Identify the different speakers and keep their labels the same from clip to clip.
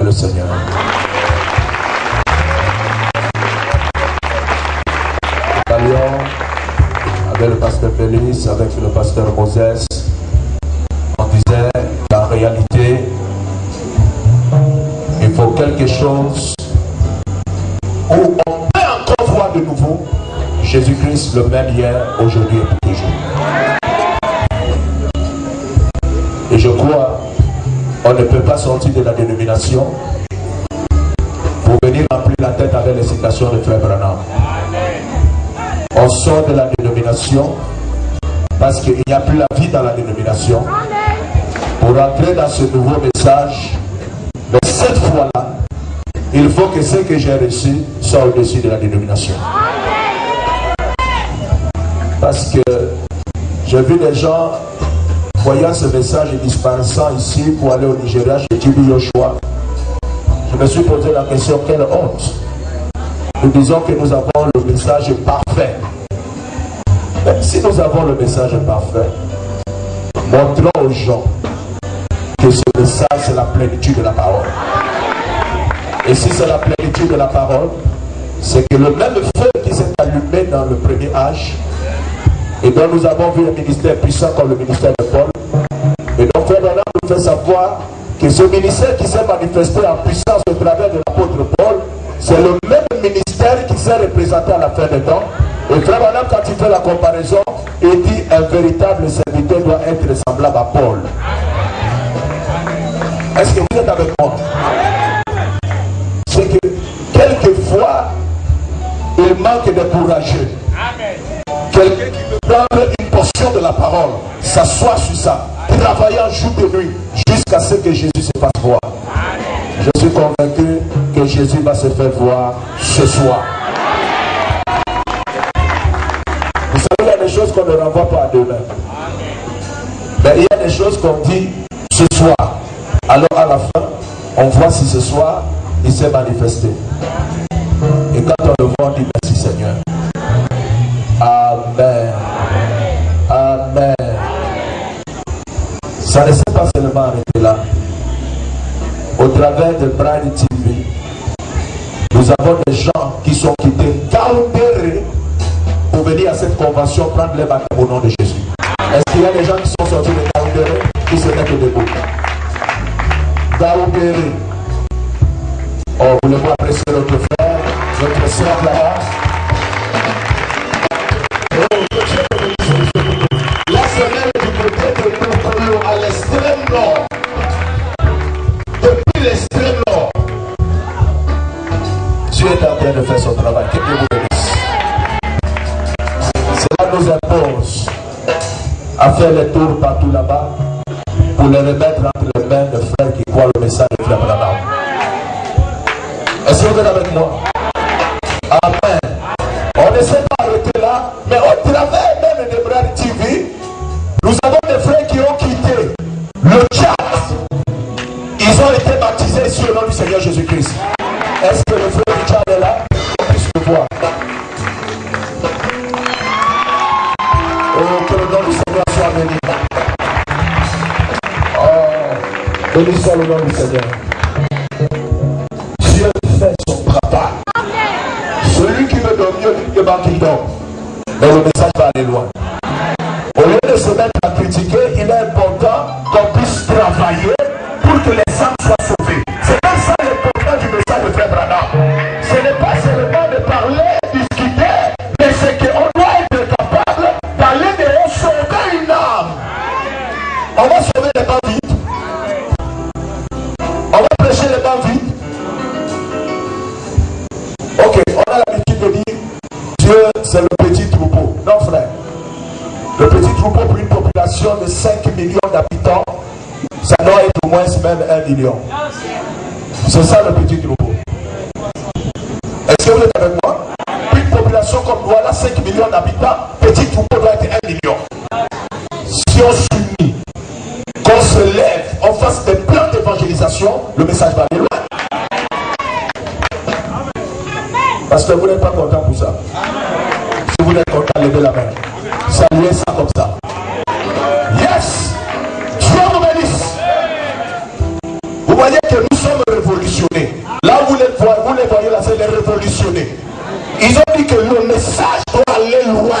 Speaker 1: acclamer le Seigneur. Nous allions avec le pasteur Félix, avec le pasteur Moses. On disait, la réalité, il faut quelque chose où on peut encore voir de nouveau Jésus-Christ le même hier, aujourd'hui et pour toujours. Et je crois, on ne peut pas sortir de la dénomination pour venir remplir la tête avec les citations de Frère Branham. On sort de la dénomination parce qu'il n'y a plus la vie dans la dénomination. Pour entrer dans ce nouveau message, mais cette fois-là, il faut que ce que j'ai reçu soit au-dessus de la dénomination. Parce que j'ai vu des gens voyant ce message et disparaissant ici pour aller au Nigeria chez Tibi Joshua. Je me suis posé la question, quelle honte. Nous disons que nous avons le message parfait. Même si nous avons le message parfait, montrons aux gens que ce message c'est la plénitude de la parole. Et si c'est la plénitude de la parole, c'est que le même feu qui s'est allumé dans le premier âge, et dont nous avons vu un ministère puissant comme le ministère de Paul, et donc Frère Branham nous fait savoir que ce ministère qui s'est manifesté en puissance au travers de l'apôtre Paul, c'est le même ministère qui s'est représenté à la fin des temps. Et Frère Branham, quand il fait la comparaison, il dit un véritable serviteur doit être semblable à Paul. Est-ce que vous êtes avec moi? C'est que quelquefois, il manque de courageux. Quelqu'un qui peut prendre une portion de la parole, s'asseoir sur ça, travailler jour et nuit, jusqu'à ce que Jésus se fasse voir. Je suis convaincu que Jésus va se faire voir ce soir. Vous savez, il y a des choses qu'on ne renvoie pas à demain. Mais il y a des choses qu'on dit ce soir. Alors à la fin, on voit si ce soir, il s'est manifesté. Et quand on le voit, on dit merci Seigneur. Amen. Amen. Ça ne s'est pas seulement arrêté là. Au travers de Bride TV, nous avons des gens qui sont quittés Gaoubéré pour venir à cette convention prendre les baptêmes au nom de Jésus. Est-ce qu'il y a des gens qui sont sortis de Gaoubéré qui se mettent debout? Gaoubéré. Oh, voulez-vous apprécier notre frère, notre soeur là-bas? La semaine du côté de Kokolo à l'extrême nord. Depuis l'extrême nord. Dieu est en train de faire son travail. Que Dieu vous bénisse. Cela nous impose à faire les tours partout là-bas pour les remettre entre les mains de frères qui croient le message de Frère Branham. Est-ce que vous êtes avec moi? Amen. On ne s'est pas arrêté là, mais au travers même de Bride TV, nous avons des frères qui ont quitté le Tchad. Ils ont été baptisés ici au nom du Seigneur Jésus-Christ. Est-ce que le frère du Tchad est là? On puisse le voir. Oh, que le nom du Seigneur soit béni. Oh, béni soit le nom du Seigneur. Dieu fait son travail. Celui qui veut dormir, il va qu'il dort. Mais le message va aller loin. Au lieu de se mettre à critiquer, il est important qu'on puisse travailler pour que les âmes soient sauvées. C'est comme ça l'important du message de Frère Branham. Ce n'est pas seulement de parler, discuter, mais c'est qu'on doit être capable d'aller dehors sauver une âme. On va sauver les mains vides. On va prêcher les mains vides. Ok, on a l'habitude de dire Dieu c'est le petit troupeau. Non frère. Le petit troupeau pour une population de 5 millions d'habitants, ça doit être au moins même 1 million. C'est ça le petit troupeau. Est-ce que vous êtes avec moi? Une population comme voilà 5 millions d'habitants, petit troupeau doit être 1 million. Si on s'unit, qu'on se lève, on fasse des plans d'évangélisation, le message va aller loin. Parce que vous n'êtes pas content pour ça. Si vous êtes content, levez la main. Saluez ça comme ça. Yes! Dieu vous bénisse. Vous voyez que nous sommes révolutionnaires. révolutionné. Ils ont dit que le message doit aller loin.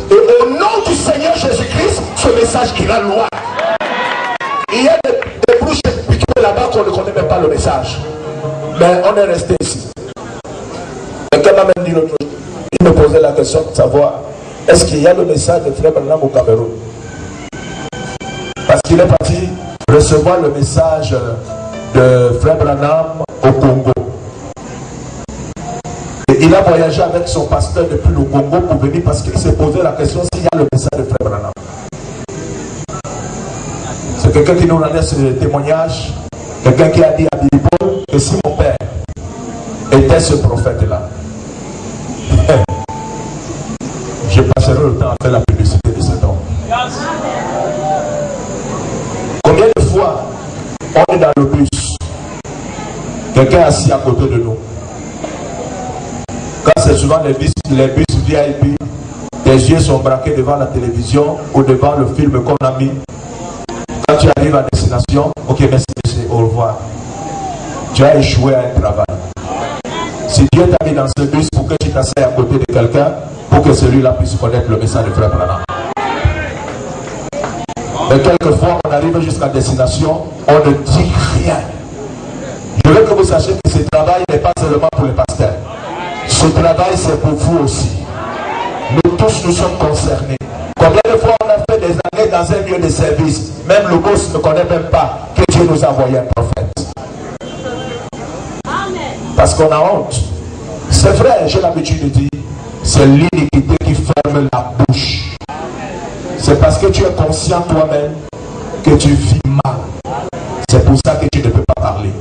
Speaker 1: Et au nom du Seigneur Jésus-Christ, ce message ira loin. Il y a des bouches piquées là-bas qu'on ne connaît même pas le message. Mais on est resté ici. Quelqu'un m'a même dit l'autre jour, il me posait la question de savoir, est-ce qu'il y a le message de Frère Branham au Cameroun? Parce qu'il est parti recevoir le message de Frère Branham au Congo. Et il a voyagé avec son pasteur depuis le Congo pour venir parce qu'il s'est posé la question s'il y a le message de Frère Branham. C'est quelqu'un qui nous rendait ce témoignage, quelqu'un qui a dit à Billy Paul que si mon père était ce prophète-là, je passerai le temps à faire la publicité de cet homme. Combien de fois on est dans le bus, quelqu'un assis à côté de nous. Quand c'est souvent les bus VIP, tes yeux sont braqués devant la télévision ou devant le film qu'on a mis. Quand tu arrives à destination, ok, merci monsieur, au revoir. Tu as échoué à un travail. Si Dieu t'a mis dans ce bus pour que tu t'asseyes à côté de quelqu'un, pour que celui-là puisse connaître le message de Frère Branham. Mais quelquefois, on arrive jusqu'à destination, on ne dit rien. Je veux que vous sachiez que ce travail n'est pas seulement pour les pasteurs. Ce travail, c'est pour vous aussi. Nous tous, nous sommes concernés. Combien de fois on a fait des années dans un lieu de service, même le boss ne connaît même pas que Dieu nous a envoyé un prophète. Parce qu'on a honte. C'est vrai, j'ai l'habitude de dire, c'est l'iniquité qui ferme la bouche. C'est parce que tu es conscient toi-même que tu vis mal. C'est pour ça que tu ne peux pas parler.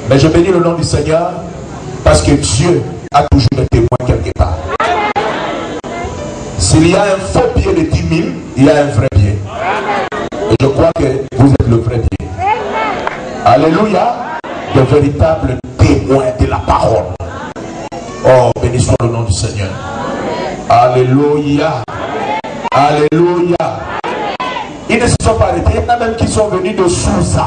Speaker 1: Mais je bénis le nom du Seigneur parce que Dieu a toujours des témoins quelque part. S'il y a un faux pied de 10 000, il y a un vrai pied. Et je crois que vous êtes le vrai pied. Alléluia. De véritables témoins de la parole. Oh, béni soit le nom du Seigneur. Alléluia. Alléluia. Ils ne se sont pas arrêtés. Il y en a même qui sont venus de Sousa.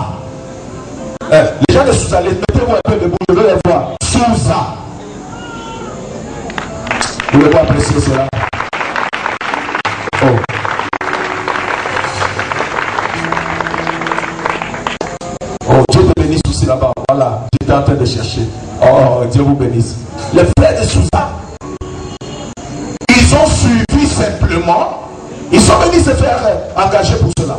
Speaker 1: Les gens de Sousa, mettez-vous un peu debout, je veux les voir. Sousa. Vous voulez pas apprécier cela? Oh. Oh, Dieu te bénisse aussi là-bas. Voilà, j'étais en train de chercher. Oh, Dieu vous bénisse. Les frères de Sousa, ils ont suivi simplement. Ils sont venus se faire engager pour cela.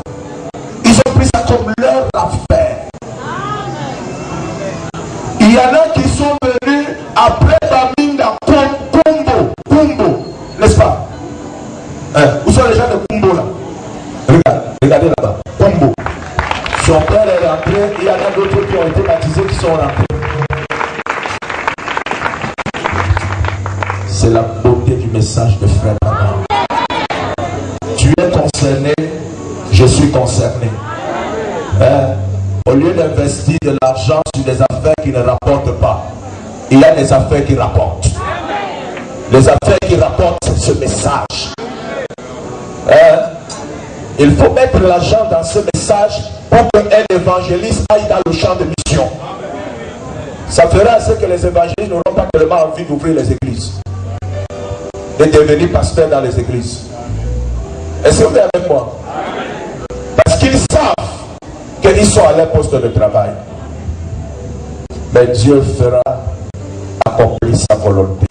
Speaker 1: Ils ont pris ça comme leur affaire. Il y en a qui sont venus après Baminda, Kumbo, n'est-ce pas? Où sont les gens de Kumbo là? Regardez là-bas, Kumbo. Son père est rentré, il y en a d'autres qui ont été baptisés qui sont rentrés. C'est la beauté du message de Frère Branham. Tu es concerné, je suis concerné. Au lieu d'investir de l'argent sur des affaires qui ne rapportent pas, il y a des affaires qui rapportent. Les affaires qui rapportent, c'est ce message. Il faut mettre l'argent dans ce message pour qu'un évangéliste aille dans le champ de mission. Ça fera à ce que les évangélistes n'auront pas tellement envie d'ouvrir les églises, de devenir pasteurs dans les églises. Est-ce que vous êtes avec moi? Parce qu'ils savent qu'ils sont à leur poste de travail. Mais Dieu fera accomplir sa volonté.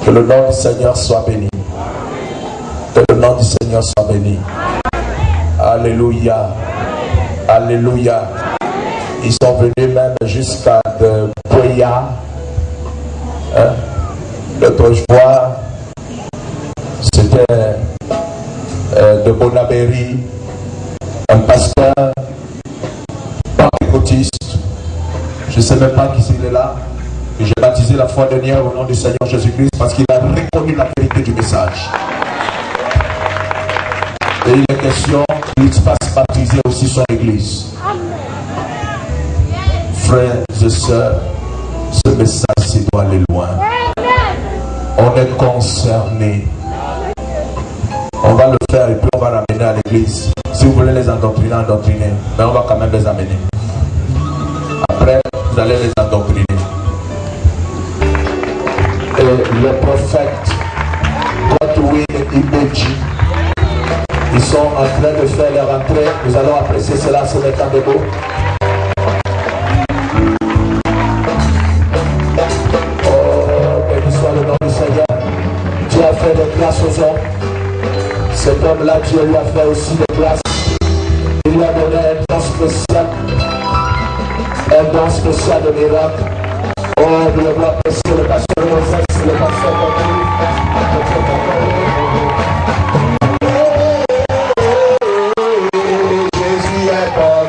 Speaker 1: Que le nom du Seigneur soit béni. Que le nom du Seigneur soit béni. Alléluia. Alléluia. Ils sont venus même jusqu'à de Boya. L'autre fois, c'était de Bonabéry, un pasteur pentecôtiste. Je ne sais même pas qui il est là. J'ai baptisé la fois dernière au nom du Seigneur Jésus-Christ parce qu'il a reconnu la vérité du message. Et il est question qu'il fasse baptiser aussi son église. Frères et sœurs, ce message doit aller loin. On est concerné. On va le faire et puis on va l'amener à l'église. Si vous voulez les endoctriner, endoctriner. Mais on va quand même les amener. Après, vous allez les endoctriner. c'est les temps de beau. Oh, béni soit le nom du Seigneur. Dieu a fait des grâces aux hommes. Cet homme-là, Dieu lui a fait aussi des grâces. Il lui a donné un don spécial. Un don spécial de miracle. Oh, nous le voyons précieux, le pasteur Moses, le pasteur Jésus est bon.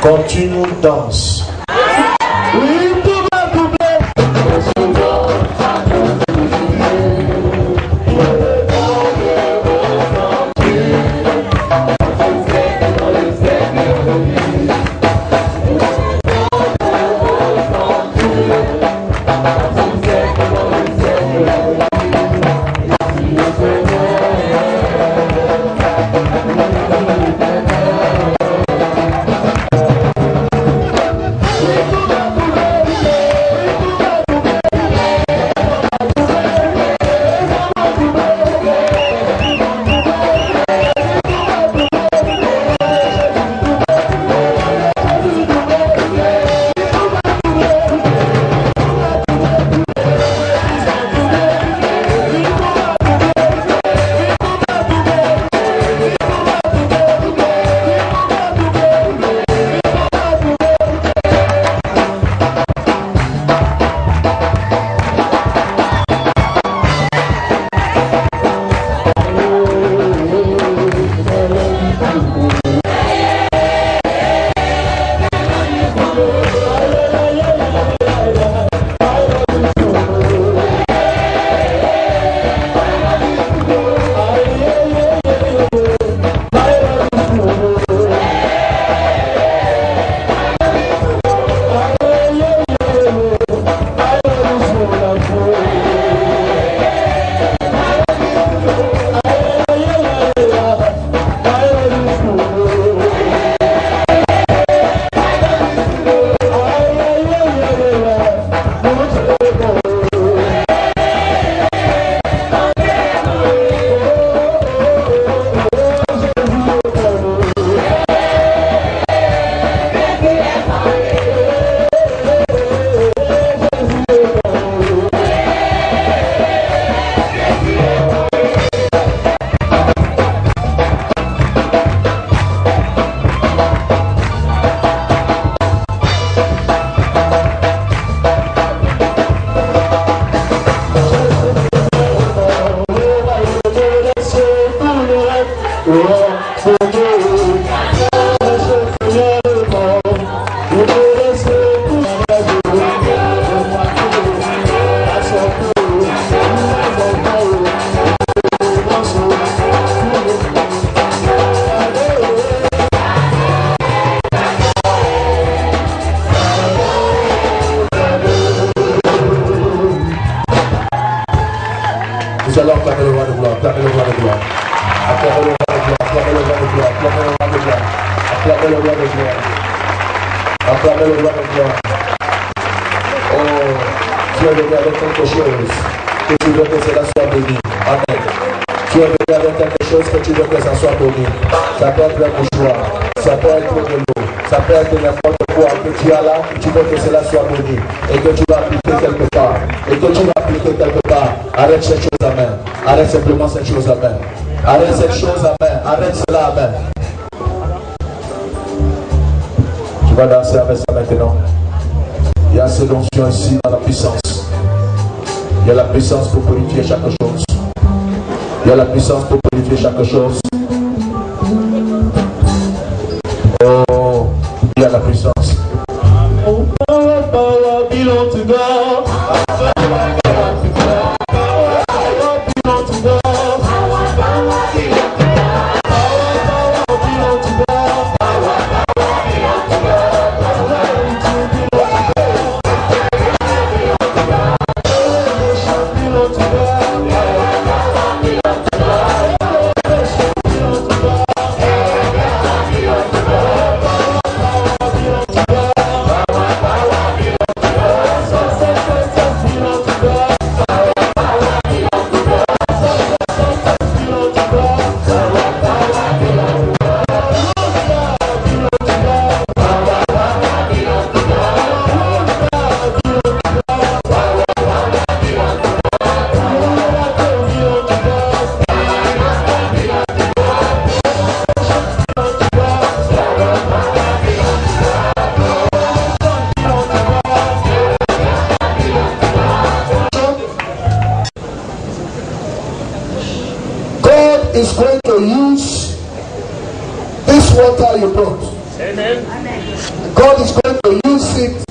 Speaker 1: Continue, danse. Oui, tout va doubler. Nous allons acclamer le roi de gloire, acclamer le roi de gloire, acclamer le roi de gloire, acclamer le roi de gloire, acclamer le roi de gloire, acclamer le roi de gloire, acclamer le roi de gloire. Oh, tu es venu avec quelque chose que tu veux que cela soit béni. Amen. Tu es venu avec quelque chose que tu veux que ça soit béni. Ça peut être le mouchoir, ça peut être de l'eau, ça peut être n'importe quoi que tu as là, que tu veux que cela soit béni et que tu vas appliquer quelque part. Et que tu vas appliquer quelque part. Arrête cette chose, amen. Arrête simplement cette chose, amen. Arrête cette chose, amen. Arrête cela, amen. Tu vas danser avec ça maintenant. Il y a cette onction ici dans la puissance. Il y a la puissance pour purifier chaque chose. Il y a la puissance pour purifier chaque chose. Oh, il y a la puissance. Oh, power, power belong to God. Is going to use this water you brought. Amen.
Speaker 2: God is going to use it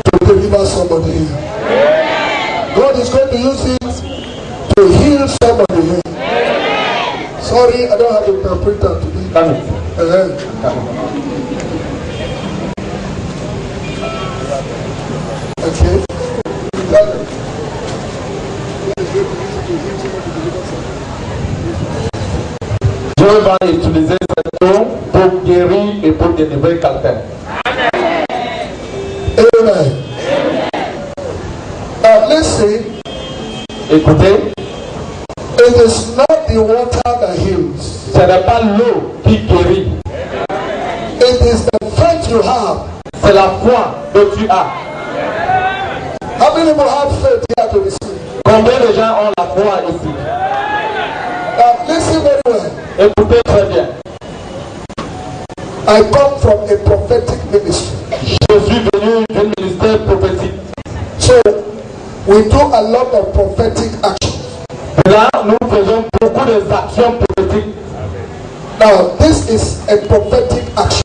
Speaker 2: to deliver somebody here. God is going to use it to heal somebody here. Sorry, I don't have a interpreter today. Okay.
Speaker 1: Dieu va utiliser ce don pour guérir et pour délivrer quelqu'un.
Speaker 2: Amen. Now listen.
Speaker 1: Écoutez.
Speaker 2: It is not the water that heals.
Speaker 1: Ce n'est pas l'eau qui guérit.
Speaker 2: It is the faith you have.
Speaker 1: C'est la foi que tu as.
Speaker 2: How many people have faith here to receive?
Speaker 1: Combien de gens ont la foi ici?
Speaker 2: Now listen very well.
Speaker 1: Écoutez très bien.
Speaker 2: I come from a prophetic ministry.
Speaker 1: Je suis venu d'un ministère prophétique.
Speaker 2: So we do a lot of prophetic action.
Speaker 1: Là, nous faisons beaucoup d'actions prophétiques.
Speaker 2: Now, this is a prophetic action.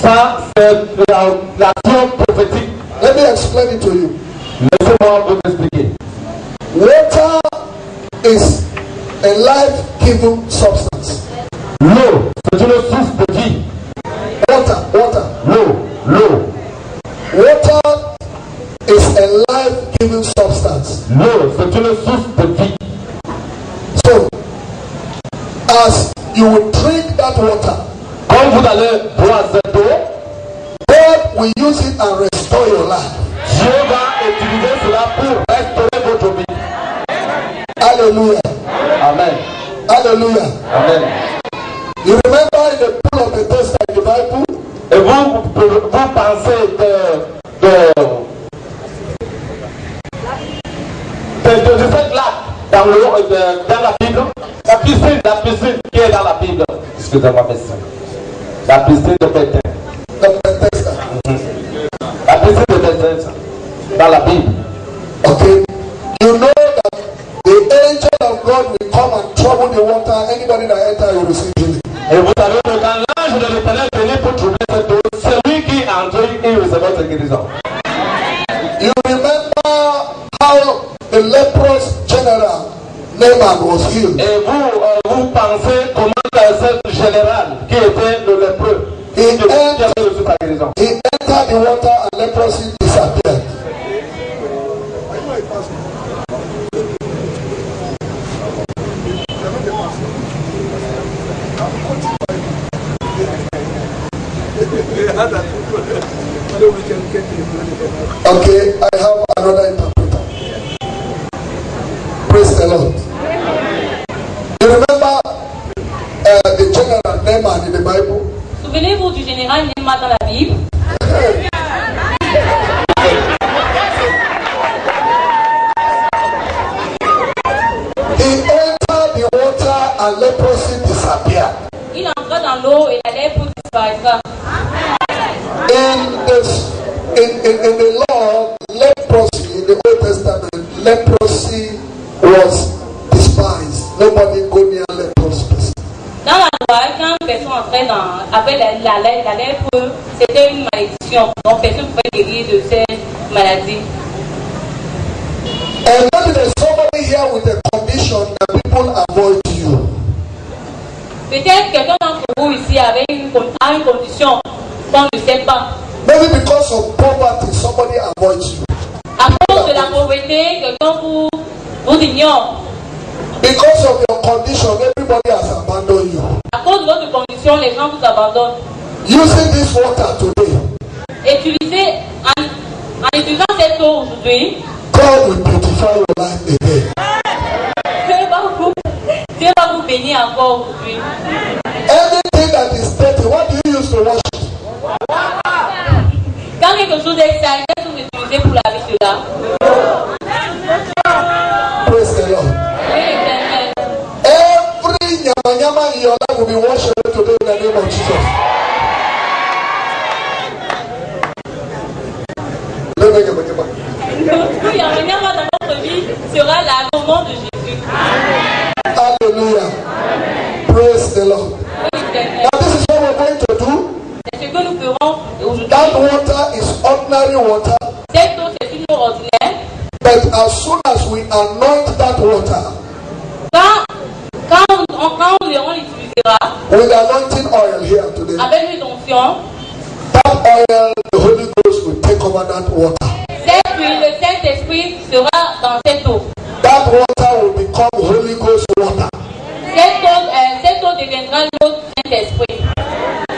Speaker 1: Ça, c'est l'action prophétique.
Speaker 2: Let me explain it to you.
Speaker 1: Laissez-moi vous expliquer.
Speaker 2: Water is a life-giving substance.
Speaker 1: L'eau, c'est une source de vie.
Speaker 2: Water.
Speaker 1: L'eau.
Speaker 2: Water is a life-giving substance.
Speaker 1: L'eau, c'est une source de vie.
Speaker 2: So, as you will drink that water,
Speaker 1: quand vous allez boire cette eau,
Speaker 2: God will use it and restore your life.
Speaker 1: Dieu va utiliser cela pour restaurer votre vie.
Speaker 2: Hallelujah.
Speaker 1: Amen.
Speaker 2: Hallelujah.
Speaker 1: Amen.
Speaker 2: You remember in the pool of Bethesda in the Bible?
Speaker 1: Et vous pensez de cette lac dans la Bible, la piscine qui est dans la Bible. Excusez-moi, monsieur. La piscine de Bethesda. La piscine de Bethesda dans la Bible.
Speaker 2: Okay. You know that the angel of God will come and trouble the water. Anybody that enters, you receive healing.
Speaker 1: Et vous savez que quand l'ange de l'Éternel venait pour troubler cette eau, celui qui entre, il recevait cette guérison.
Speaker 2: You remember how the leprous general Naaman was healed.
Speaker 1: Et vous pensez comment ce général qui était le lépreux, qui avait reçu sa guérison.
Speaker 2: He entered the water and leprosy disappeared. Okay, I have another interpreter. Praise the Lord. You remember the general Naaman in the Bible?
Speaker 3: Souvenez-vous du général Naaman dans la Bible.
Speaker 2: He entered the water and leprosy disappeared.
Speaker 3: Il entra dans l'eau et la lèpre disparaîtra.
Speaker 2: In the law, leprosy, in the Old Testament, leprosy was despised. Nobody go near leprous person.
Speaker 3: Dans la loi, quand une personne entrait avec la lèpre, c'était une malédiction. Donc personne ne pouvait guérir de cette maladie.
Speaker 2: And maybe there's somebody here with a condition that people avoid you.
Speaker 3: Peut-être quelqu'un d'entre vous ici avait une condition qu'on ne sait pas.
Speaker 2: Maybe because of poverty, somebody avoids you.
Speaker 3: À cause de la pauvreté, quelqu'un vous ignore.
Speaker 2: Because of your condition, everybody has abandoned you.
Speaker 3: À cause de votre condition, les gens vous abandonnent.
Speaker 2: Using this water today,
Speaker 3: En utilisant cette eau aujourd'hui,
Speaker 2: God will beautify your life again.
Speaker 3: Dieu va vous bénir encore aujourd'hui.
Speaker 2: Anything that is dirty, what do you use to wash it?
Speaker 3: Quand quelque chose est sale, qu'est-ce que vous utilisez pour laver cela?
Speaker 2: Praise the Lord. Every nyama in your life will be washed away today in the name of Jesus.
Speaker 3: Tout nyama dans notre vie sera lavé au nom de Jésus.
Speaker 2: Hallelujah. Praise the Lord. Now this is what we're going to do.
Speaker 3: C'est ce que nous ferons
Speaker 2: ordinary water.
Speaker 3: Cette eau, c'est une eau ordinaire.
Speaker 2: But as soon as we anoint that water,
Speaker 3: Quand on l'utilisera
Speaker 2: with anointing oil here today,
Speaker 3: avec l'huile d'onction,
Speaker 2: that oil, the Holy Ghost will take over that water.
Speaker 3: cette huile, le Saint-Esprit sera dans cette eau.
Speaker 2: That water will become Holy Ghost water.
Speaker 3: Cette eau deviendra l'eau du Saint-Esprit.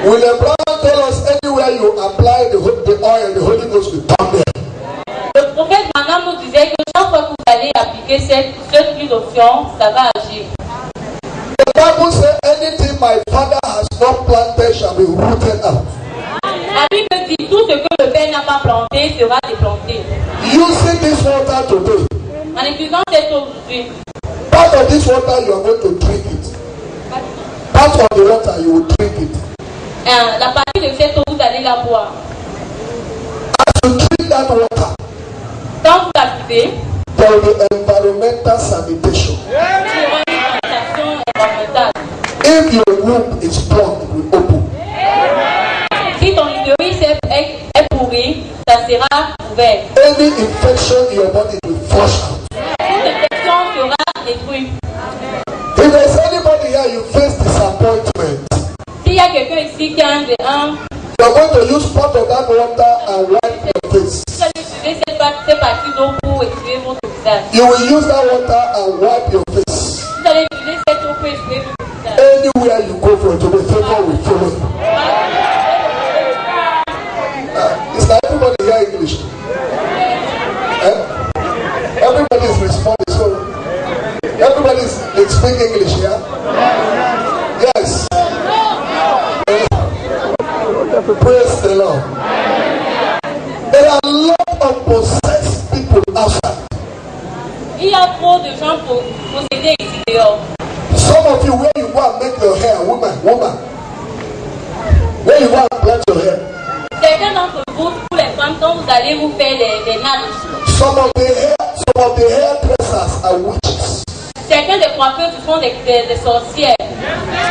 Speaker 2: William Branham tell us anywhere you apply the oil, the Holy Ghost will come there.
Speaker 3: Le prophète Branham nous disait que chaque fois que vous allez appliquer cette huile d'onction, ça va agir.
Speaker 2: The Bible says anything my father has not planted shall be rooted out.
Speaker 3: La Bible dit tout ce que le Père n'a pas planté sera déplanté.
Speaker 2: Using this water today,
Speaker 3: En utilisant cette eau aujourd'hui,
Speaker 2: part of this water you are going to drink it. Part of the water you will drink it.
Speaker 3: la partie de cette eau, vous allez la boire.
Speaker 2: As you drink that water,
Speaker 3: Quand vous la buvez,
Speaker 2: there will be environmental sanitation.
Speaker 3: il y aura une sanitation environnementale.
Speaker 2: If your womb is blocked, it will open.
Speaker 3: Si ton utérus est pourri, ça sera ouvert.
Speaker 2: Any infection in your body will flush out.
Speaker 3: Toute infection sera détruite.
Speaker 2: If there's anybody here you face disappointment,
Speaker 3: S'il y a quelqu'un ici qui a un
Speaker 2: you are going to use part of that water and wipe your face.
Speaker 3: vous allez utiliser cette partie d'eau pour essuyer votre visage.
Speaker 2: You will use that water and wipe your face.
Speaker 3: Vous allez utiliser cette eau pour essuyer votre visage.
Speaker 2: Anywhere you go for today, favor will follow you. It's like everybody here English. Everybody is responding, so everybody is speaking English, yeah? Yes. Praise the Lord. There are a lot of possessed people outside.
Speaker 3: Il y a trop de gens pour posséder ici dehors.
Speaker 2: Some of you, where you go and make your hair, woman, where you go and plant your hair.
Speaker 3: Certains d'entre vous, pour les femmes, quand vous allez vous faire des nattes,
Speaker 2: Some of the hairdressers are witches.
Speaker 3: certains des coiffeurs, ce sont des sorcières.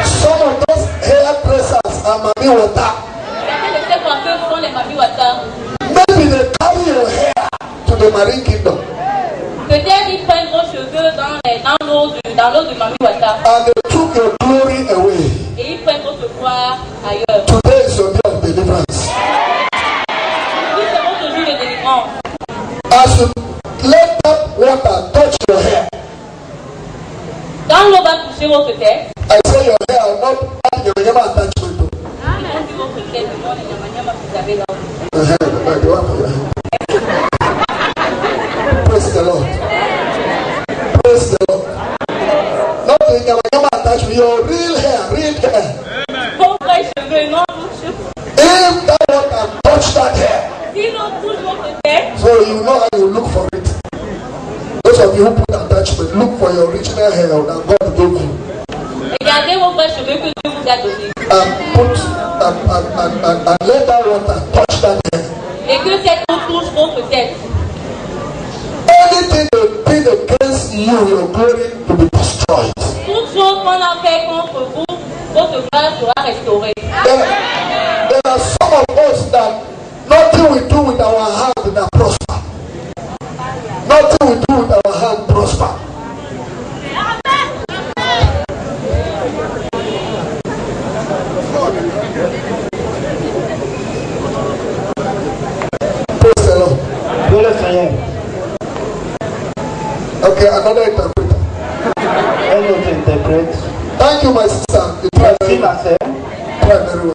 Speaker 2: Some of those hairdressers are mami water.
Speaker 3: Certains de ces coiffeurs sont les mamiwata.
Speaker 2: Maybe they carry your hair to the marine kingdom
Speaker 3: Peut-être ils prennent vos cheveux dans l'eau de mamiwata
Speaker 2: and they took your glory away.
Speaker 3: et ils prennent votre gloire ailleurs.
Speaker 2: Today is your day of deliverance.
Speaker 3: Aujourd'hui, c'est votre jour de délivrance.
Speaker 2: As you let that water touch your hair,
Speaker 3: Quand l'eau va toucher votre tête,
Speaker 2: I say your hair will not have your attachment to.
Speaker 3: ils vont dire votre tête, non, les nyama que vous avez là.
Speaker 2: Praise the Lord. Praise the Lord. Not the nyama attachment, your real hair.
Speaker 3: Vos vrais cheveux, non vos cheveux.
Speaker 2: If that water touch that hair,
Speaker 3: Si l'eau touche votre tête,
Speaker 2: so you know how you look for it. Those of you who put attachment, look for your original hair that God gave you.
Speaker 3: regardez vos vrais cheveux que Dieu vous a donnés.
Speaker 2: And let that water touch that hair.
Speaker 3: Et que cette eau touche votre tête.
Speaker 2: Anything they did against you, your glory to be destroyed.
Speaker 3: Toute chose qu'on a fait contre vous, votre gloire sera restaurée.
Speaker 2: There are some of us that nothing we do with our hand that prosper. Nothing we do with our hand prosper. Praise the Lord. Okay, another interpreter.
Speaker 4: Un autre interprète.
Speaker 2: Thank you, my sister. You try
Speaker 4: Merci
Speaker 2: very
Speaker 4: ma
Speaker 2: well.
Speaker 4: sœur.
Speaker 2: Try very well.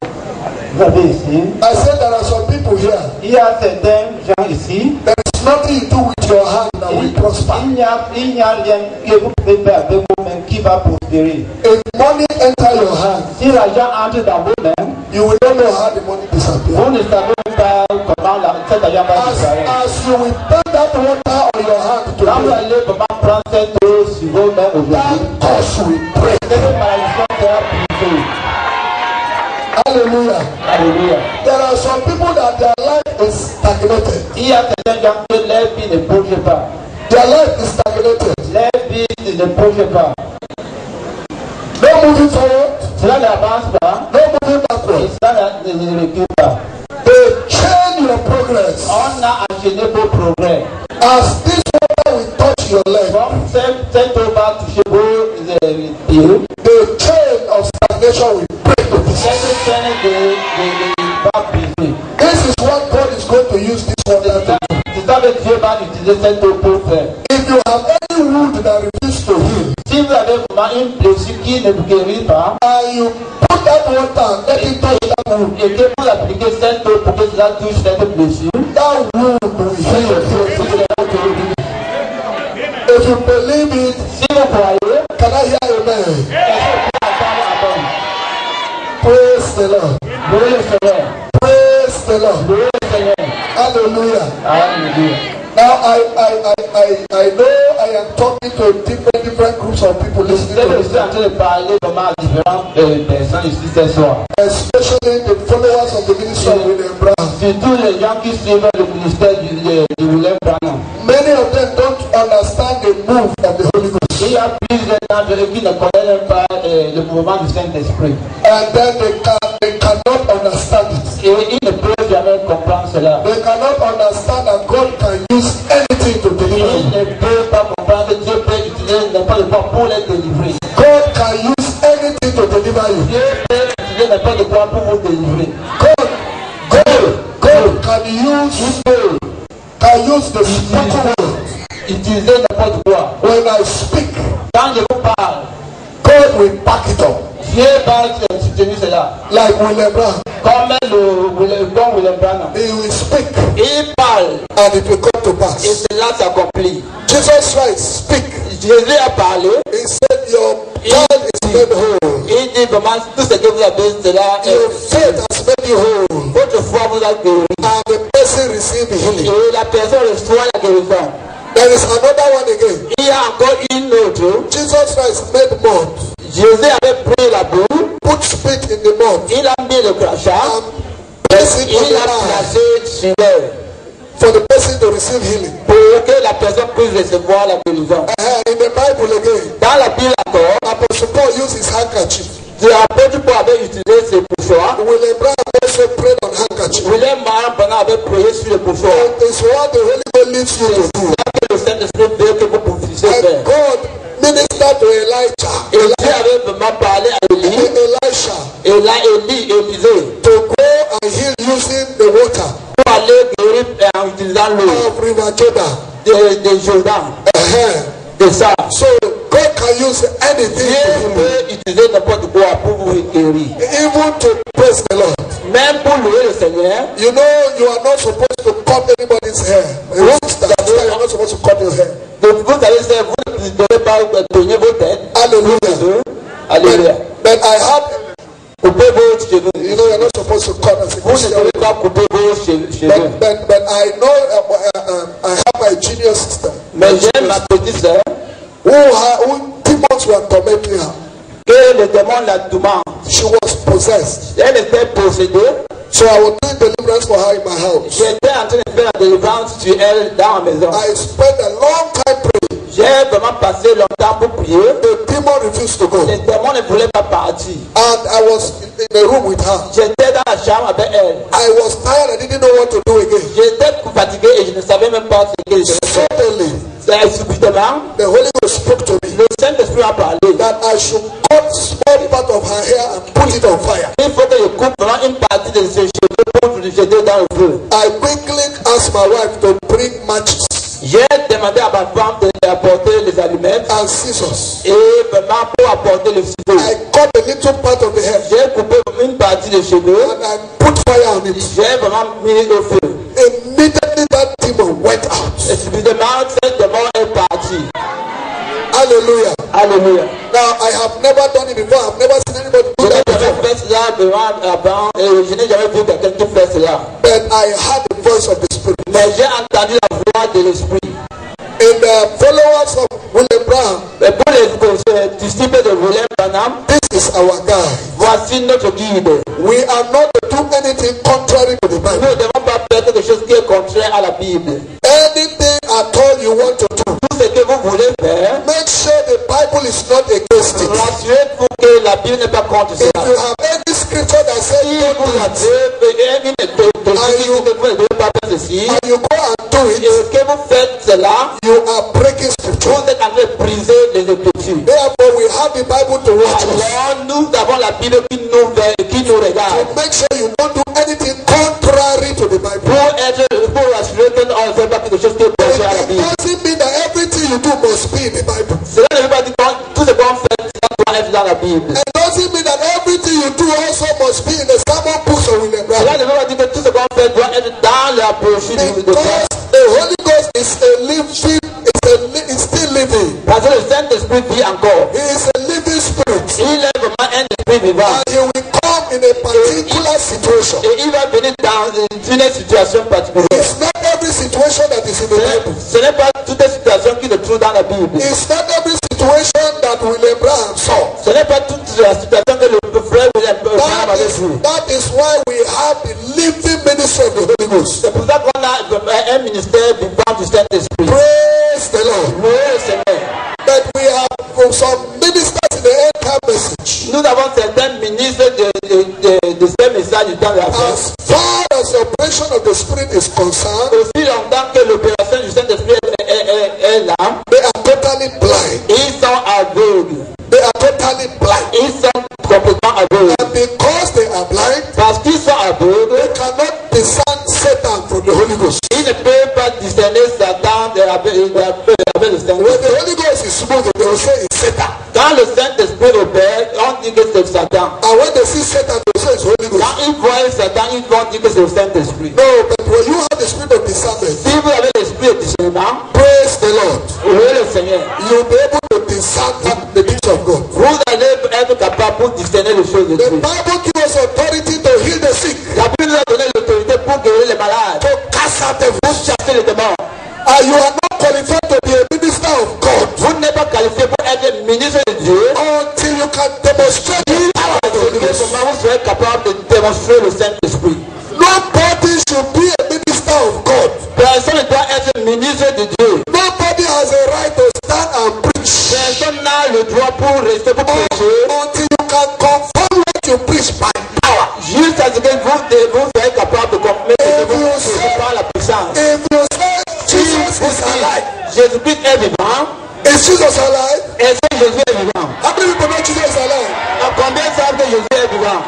Speaker 4: Vous avez ici.
Speaker 2: I said there are some people here.
Speaker 4: Il y a certains gens ici.
Speaker 2: There is nothing you do with your hand that will prosper.
Speaker 4: Il n'y a rien que vous pouvez faire avec vous-même qui va prospérer.
Speaker 2: If money enter your hand,
Speaker 4: Si l'argent entre dans vos mains,
Speaker 2: you will not know how the money disappears.
Speaker 4: vous ne savez pas comment cet argent va disparaître.
Speaker 2: As you will put that water on your hand
Speaker 4: Quand vous
Speaker 2: today,
Speaker 4: allez vraiment prendre cette eau sur vos mains aujourd'hui,
Speaker 2: that curse will break.
Speaker 4: cette malédiction sera brisée.
Speaker 2: Hallelujah.
Speaker 4: Alléluia.
Speaker 2: There are some people that their life is stagnated.
Speaker 4: Il y a certains gens que leur vie ne bouge pas.
Speaker 2: Their life is stagnated.
Speaker 4: Leur vie ne bouge pas.
Speaker 2: No moving forward,
Speaker 4: Cela n'avance pas.
Speaker 2: no moving
Speaker 4: Et
Speaker 2: backward.
Speaker 4: cela ne recule pas.
Speaker 2: They change your progress.
Speaker 4: On a chaîne de pas briser.
Speaker 2: This is what God is going to use this water to do.
Speaker 4: C'est ça que Dieu va utiliser cette eau pour faire.
Speaker 2: If you have any wound that refuses to heal,
Speaker 4: Si vous avez vraiment une blessure qui ne vous guérit pas,
Speaker 2: and you put that water, let it touch that wound,
Speaker 4: et que vous appliquez cette eau pour que cela touche cette blessure,
Speaker 2: that wound will heal. If you believe it,
Speaker 4: si vous croyez,
Speaker 2: can I hear amen?
Speaker 4: est-ce que vous attendez à bon?
Speaker 2: Praise the Lord.
Speaker 4: Louez le Seigneur.
Speaker 2: Praise the Lord.
Speaker 4: Louez le Seigneur.
Speaker 2: Hallelujah.
Speaker 4: Alléluia.
Speaker 2: Now I know I am talking to different groups of people listening
Speaker 4: Je
Speaker 2: to
Speaker 4: suis
Speaker 2: this,
Speaker 4: en train de parler vraiment à différentes personnes ici ce soir.
Speaker 2: especially the followers of the ministry of William Brown.
Speaker 4: Surtout les gens qui suivent le ministère du William Branham.
Speaker 2: Many of them don't understand the move of the Holy Ghost,
Speaker 4: Il y a plusieurs d'entre eux qui ne connaissent pas le mouvement du Saint-Esprit.
Speaker 2: and then they cannot understand it.
Speaker 4: Et ils ne peuvent jamais comprendre cela.
Speaker 2: They cannot understand that God can use anything to deliver
Speaker 4: Ils
Speaker 2: you.
Speaker 4: ne peuvent pas comprendre que Dieu peut utiliser n'importe quoi pour les délivrer.
Speaker 2: God can use anything to deliver you.
Speaker 4: Dieu peut utiliser n'importe quoi pour vous délivrer.
Speaker 2: God can use the spoken word.
Speaker 4: Utiliser n'importe quoi.
Speaker 2: When I speak,
Speaker 4: Quand je vous parle,
Speaker 2: God will back it up.
Speaker 4: Dieu va soutenir cela.
Speaker 2: Like William Brown,
Speaker 4: Comme William Branham.
Speaker 2: he will speak
Speaker 4: Il parle
Speaker 2: and it will come to pass.
Speaker 4: et cela s'accomplit.
Speaker 2: Jesus Christ speak.
Speaker 4: Jésus a parlé.
Speaker 2: He said, your child is made whole.
Speaker 4: Il dit vraiment tout ce que vous avez, cela
Speaker 2: Your faith has made you whole.
Speaker 4: votre foi vous a guéri.
Speaker 2: And the person received healing.
Speaker 4: Et la personne reçoit la guérison.
Speaker 2: There is another one again.
Speaker 4: Il y a encore une autre.
Speaker 2: Jesus Christ made mud,
Speaker 4: Jésus avait pris la boue,
Speaker 2: put spit in the mud,
Speaker 4: il a mis le crachat,
Speaker 2: and place it on
Speaker 4: il a
Speaker 2: the eye
Speaker 4: placé sur elle
Speaker 2: for the person to receive healing.
Speaker 4: pour que la personne puisse recevoir la guérison.
Speaker 2: In the Bible again,
Speaker 4: Dans la Bible encore,
Speaker 2: Apostle Paul used his handkerchief.
Speaker 4: l'apôtre Paul avait utilisé ses poussoirs.
Speaker 2: William Brown also prayed on handkerchief.
Speaker 4: William Branham avait prié sur le poussoir.
Speaker 2: It's what the Holy Ghost leads you to do.
Speaker 4: Le Saint-Esprit veut que vous puissiez
Speaker 2: And
Speaker 4: faire.
Speaker 2: God ministered to Elijah,
Speaker 4: Et Dieu avait vraiment parlé à Élie,
Speaker 2: Elisha,
Speaker 4: et là Élisée,
Speaker 2: to go and heal using the water
Speaker 4: pour aller guérir en utilisant l'eau
Speaker 2: of River Jordan.
Speaker 4: de Jordan, de ça.
Speaker 2: So God can use anything to
Speaker 4: Dieu
Speaker 2: heal you.
Speaker 4: peut utiliser n'importe quoi pour vous guérir.
Speaker 2: Even to praise the Lord.
Speaker 4: Même pour louer le Seigneur,
Speaker 2: You know you are not supposed to cut anybody's hair. You are not supposed to cut your hair.
Speaker 4: donc vous allez dire, vous ne devez pas peigner vos têtes.
Speaker 2: Hallelujah.
Speaker 4: Alléluia.
Speaker 2: But I have,
Speaker 4: Coupez vos cheveux.
Speaker 2: you know, you're not supposed to cut as a
Speaker 4: Vous ne
Speaker 2: Christian.
Speaker 4: devez pas couper vos cheveux.
Speaker 2: But I know I have my junior sister
Speaker 4: Mais j'ai ma petite sœur,
Speaker 2: who demons were tormenting her.
Speaker 4: que le démon la tourmente.
Speaker 2: She was possessed.
Speaker 4: Elle était possédée.
Speaker 2: So I was doing deliverance for her in my house.
Speaker 4: J'étais en train de faire la délivrance sur elle dans la maison.
Speaker 2: I spent a long time praying.
Speaker 4: J'ai vraiment passé longtemps pour prier.
Speaker 2: The demon refused to go.
Speaker 4: Le démon ne voulait pas partir.
Speaker 2: And I was in a room with her.
Speaker 4: J'étais dans la chambre avec elle.
Speaker 2: I was tired. I didn't know what to do again.
Speaker 4: J'étais fatigué et je ne savais même pas ce que je faisais.
Speaker 2: Suddenly,
Speaker 4: Subitement,
Speaker 2: the Holy Ghost spoke to me
Speaker 4: le Saint-Esprit a parlé.
Speaker 2: that I should cut small part of her hair and put it on fire.
Speaker 4: Il faut que je coupe vraiment une partie de ses cheveux pour le jeter dans le feu.
Speaker 2: I quickly asked my wife to bring matches
Speaker 4: J'ai demandé à ma femme d'apporter les allumettes
Speaker 2: and scissors.
Speaker 4: et vraiment pour apporter le ciseau.
Speaker 2: I cut a little part of the hair
Speaker 4: J'ai coupé une partie des cheveux.
Speaker 2: and I put fire on it.
Speaker 4: J'ai vraiment mis au feu.
Speaker 2: Immediately that demon went out.
Speaker 4: Et subitement, ce démon est parti.
Speaker 2: Hallelujah.
Speaker 4: Alléluia.
Speaker 2: Now I have never done it before. I've never seen anybody
Speaker 4: Je
Speaker 2: do
Speaker 4: n'ai
Speaker 2: that
Speaker 4: jamais
Speaker 2: before.
Speaker 4: fait cela avant et je n'ai jamais vu quelqu'un qui fait cela.
Speaker 2: But I heard the voice of the Spirit.
Speaker 4: Mais j'ai entendu la voix de l'Esprit.
Speaker 2: In the followers of William Brown,
Speaker 4: Et pour les disciples de William Branham,
Speaker 2: this is our guide.
Speaker 4: voici notre guide.
Speaker 2: We are not to do anything contrary to the
Speaker 4: Nous
Speaker 2: Bible.
Speaker 4: ne devons pas faire quelque chose qui est contraire à la Bible.
Speaker 2: Anything at all you want to do,
Speaker 4: Tout ce que vous voulez faire,
Speaker 2: make sure the Bible is not against it.
Speaker 4: rassurez-vous que la Bible n'est pas contre
Speaker 2: If
Speaker 4: cela.
Speaker 2: you have any scripture that says
Speaker 4: Si
Speaker 2: don't
Speaker 4: vous
Speaker 2: do it,
Speaker 4: avez une que vous ne devez pas faire ceci,
Speaker 2: and you go and do it,
Speaker 4: et que vous faites cela,
Speaker 2: you are breaking scripture.
Speaker 4: vous êtes en train de briser les Écritures.
Speaker 2: Therefore, we have the Bible to watch us,
Speaker 4: Alors nous avons la Bible qui nous
Speaker 2: to
Speaker 4: regarde,
Speaker 2: to make sure you don't do anything contrary to the Bible.
Speaker 4: Pour assurer que on ne fait pas quelque chose qui est opposé à la Bible.
Speaker 2: It doesn't mean that everything you do must be in the Bible.
Speaker 4: Cela ne veut pas dire que tout ce qu'on fait doit être dans la Bible.
Speaker 2: It doesn't mean that everything you do also must be in the sermon books of William
Speaker 4: Cela
Speaker 2: Branham.
Speaker 4: ne veut pas dire que tout ce qu'on fait doit être dans la brochure de
Speaker 2: Because the Holy Ghost is a living, is still living.
Speaker 4: Parce que le Saint-Esprit vit encore.
Speaker 2: He is a living spirit.
Speaker 4: Il est vraiment un esprit vivant.
Speaker 2: And he will come in a particular situation.
Speaker 4: Et il va venir dans une situation particulière.
Speaker 2: It's not every situation that is in the Bible.
Speaker 4: Ce n'est pas toute situation qui se trouve dans la Bible.
Speaker 2: It's not every situation that William Branham saw.
Speaker 4: Ce n'est pas toute la situation que le frère William Branham avait vue.
Speaker 2: That is why we have the living ministry of the Holy Ghost.
Speaker 4: C'est pour ça qu'on a un ministère vivant du Saint-Esprit.
Speaker 2: Praise the Lord.
Speaker 4: Oui, Seigneur.
Speaker 2: That we have some ministers in the end time message.
Speaker 4: Nous avons certains ministres de ce message du temps de la fin.
Speaker 2: As far as the operation of the Spirit is concerned,
Speaker 4: Aussi longtemps que l'opération du Saint-Esprit est là,
Speaker 2: they are totally blind.
Speaker 4: ils sont aveugles.
Speaker 2: They are totally blind.
Speaker 4: Ils sont complètement aveugles.
Speaker 2: And because they are blind,
Speaker 4: Parce qu'ils sont aveugles,
Speaker 2: they cannot discern Satan from the Holy Ghost.
Speaker 4: ils ne peuvent pas discerner Satan avec le
Speaker 2: When
Speaker 4: Saint-Esprit.
Speaker 2: the Holy Ghost is moving, they will say it's Satan.
Speaker 4: Quand le Saint-Esprit opère, on dit que c'est Satan.
Speaker 2: And when they see Satan, they will say it's Holy Ghost.
Speaker 4: Quand ils voient Satan, ils vont dire que c'est le Saint-Esprit.
Speaker 2: No, but when you have the spirit of discernment,
Speaker 4: Si vous avez l'esprit de discernement,
Speaker 2: praise the Lord,
Speaker 4: louez le Seigneur.
Speaker 2: you'll be able to discern the things of God.
Speaker 4: Vous allez être capable pour discerner les choses de
Speaker 2: The
Speaker 4: Dieu.
Speaker 2: Bible gives us authority to heal the sick,
Speaker 4: La Bible nous a donné l'autorité pour guérir les malades,
Speaker 2: to cast out
Speaker 4: pour
Speaker 2: devils.
Speaker 4: chasser les démons.
Speaker 2: And you are not qualified to be a minister of God
Speaker 4: Vous n'êtes pas qualifié pour être ministre de Dieu.
Speaker 2: until you can demonstrate the power of the Holy Ghost.
Speaker 4: Comment vous serez capable de démontrer le Saint-Esprit?
Speaker 2: Nobody should be a minister of God.
Speaker 4: Personne ne doit être ministre de Dieu.
Speaker 2: Nobody has a right to stand and preach
Speaker 4: Personne n'a le droit pour rester pour prêcher
Speaker 2: until you can confirm what you preach by power.
Speaker 4: jusqu'à ce que vous soyez capable de confirmer ce que vous prêchez par la puissance.
Speaker 2: If you say
Speaker 4: Si
Speaker 2: Jesus
Speaker 4: vous
Speaker 2: is alive,
Speaker 4: dites Jésus-Christ est vivant,
Speaker 2: is Jesus alive?
Speaker 4: est-ce que Jésus est vivant?
Speaker 2: How many people know Jesus is alive?
Speaker 4: Combien savent que Jésus est vivant?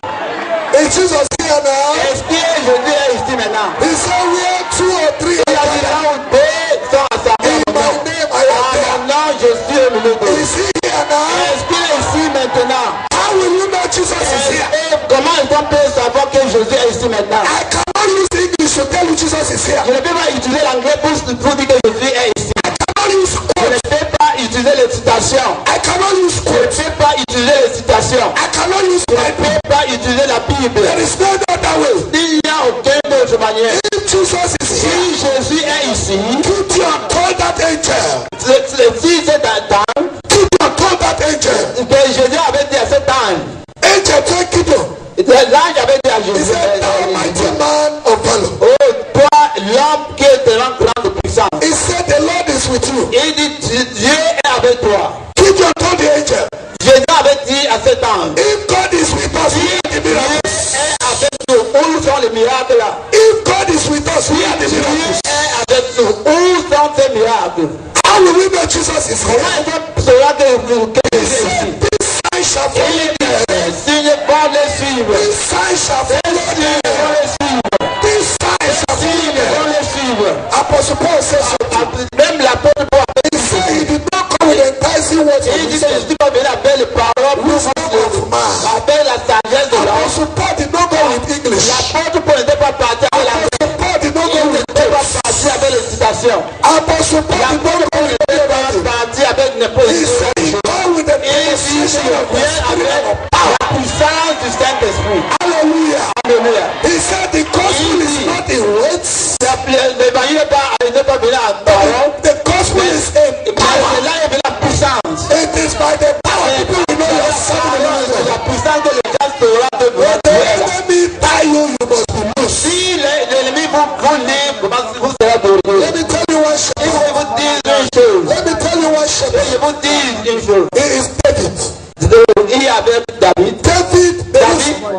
Speaker 2: Is Jesus here now?
Speaker 4: Est-ce que Jésus est ici maintenant?
Speaker 2: He said, where two or three
Speaker 4: Il a
Speaker 2: are
Speaker 4: dit là
Speaker 2: gathered
Speaker 4: où deux sont assemblés
Speaker 2: in
Speaker 4: en mon
Speaker 2: my
Speaker 4: nom.
Speaker 2: name, I am there.
Speaker 4: En mon nom, je suis au milieu d'eux.
Speaker 2: Is he here now?
Speaker 4: Est-ce qu'il est ici maintenant?
Speaker 2: How will you know Jesus is here?
Speaker 4: Et comment est-ce qu'on peut savoir que Jésus est ici maintenant?
Speaker 2: I cannot use English to tell you Jesus is here.
Speaker 4: Je ne peux pas utiliser l'anglais pour dire que Jésus est ici.
Speaker 2: I cannot use
Speaker 4: Je ne
Speaker 2: quote.
Speaker 4: peux pas utiliser les citations.
Speaker 2: I cannot use
Speaker 4: Je ne
Speaker 2: quote.
Speaker 4: peux pas utiliser les citations.
Speaker 2: I cannot use
Speaker 4: Je ne
Speaker 2: Bible.
Speaker 4: peux pas utiliser la Bible.
Speaker 2: There is no other way.
Speaker 4: Il n'y a aucune autre manière.
Speaker 2: If Jesus is
Speaker 4: Si
Speaker 2: here,
Speaker 4: Jésus est ici,
Speaker 2: keep you and call that angel.
Speaker 4: si c'est un temps,
Speaker 2: Keep you and call that angel.
Speaker 4: que Jésus avait dit à cet ange,
Speaker 2: Angel, take it on.
Speaker 4: l'ange avait dit à
Speaker 2: He
Speaker 4: Jésus,
Speaker 2: said, thou mighty man of valor.
Speaker 4: oh, toi, l'homme qui est de grande puissance.
Speaker 2: He said, the Lord is with you.
Speaker 4: Il dit, Dieu est avec toi.
Speaker 2: Keep you and call the angel.
Speaker 4: Jésus avait dit à cet ange,
Speaker 2: If God is with us, we are the
Speaker 4: Dieu
Speaker 2: miracles.
Speaker 4: est avec nous. Où sont les miracles là?
Speaker 2: If God is with us, we are the
Speaker 4: Dieu
Speaker 2: miracles.
Speaker 4: est avec nous. Où sont ces miracles?
Speaker 2: How will we know Jesus is
Speaker 4: Comment
Speaker 2: here?
Speaker 4: est-ce que cela que Jésus est ici?
Speaker 2: This sign shall follow
Speaker 4: Il dit,
Speaker 2: them.
Speaker 4: ces signes vont les suivre.
Speaker 2: This sign shall
Speaker 4: Ces
Speaker 2: follow
Speaker 4: signes
Speaker 2: them.
Speaker 4: vont les suivre.
Speaker 2: This sign shall
Speaker 4: Ces signes
Speaker 2: follow
Speaker 4: vont
Speaker 2: them.
Speaker 4: les suivre.
Speaker 2: Apostle Paul says something.
Speaker 4: Même l'apôtre Paul a
Speaker 2: He said he did not come with enticing words of
Speaker 4: il dit que je
Speaker 2: wisdom.
Speaker 4: suis pas venu avec les paroles pour
Speaker 2: Wisdom of man.
Speaker 4: avec la sagesse de l'homme.
Speaker 2: Apostle Paul did not go with English.
Speaker 4: L'apôtre Paul n'était pas parti avec la
Speaker 2: Apostle Paul did not go
Speaker 4: il
Speaker 2: with
Speaker 4: n'était pas
Speaker 2: quotes.
Speaker 4: parti avec les citations.
Speaker 2: Apostle Paul did not
Speaker 4: L'apôtre
Speaker 2: go
Speaker 4: Paul
Speaker 2: with
Speaker 4: n'était pas
Speaker 2: anything.
Speaker 4: parti avec n'importe
Speaker 2: He said he
Speaker 4: quoi.
Speaker 2: came with the
Speaker 4: Il dit
Speaker 2: demonstration
Speaker 4: qu'il
Speaker 2: of the
Speaker 4: vient
Speaker 2: Spirit
Speaker 4: avec
Speaker 2: of power.
Speaker 4: la puissance du Saint-Esprit.
Speaker 2: Hallelujah.
Speaker 4: Alléluia.
Speaker 2: He said the gospel is not in words.
Speaker 4: L'évangile n'est pas venu en parole,
Speaker 2: The gospel is in
Speaker 4: mais
Speaker 2: power.
Speaker 4: c'est là il y a la puissance.
Speaker 2: It is by the power people will know you are serving the
Speaker 4: C'est
Speaker 2: Lord.
Speaker 4: la puissance que les gens sauront que
Speaker 2: When the
Speaker 4: vous êtes là.
Speaker 2: enemy tie you, you must be loose.
Speaker 4: Si l'ennemi vous livre, comment vous serez dehors?
Speaker 2: Let me tell you one
Speaker 4: Il
Speaker 2: shepherd.
Speaker 4: faut vous dire une chose.
Speaker 2: Let me tell you one shepherd.
Speaker 4: Je vous dis une chose.
Speaker 2: He is David.
Speaker 4: Il y avait David.
Speaker 2: David,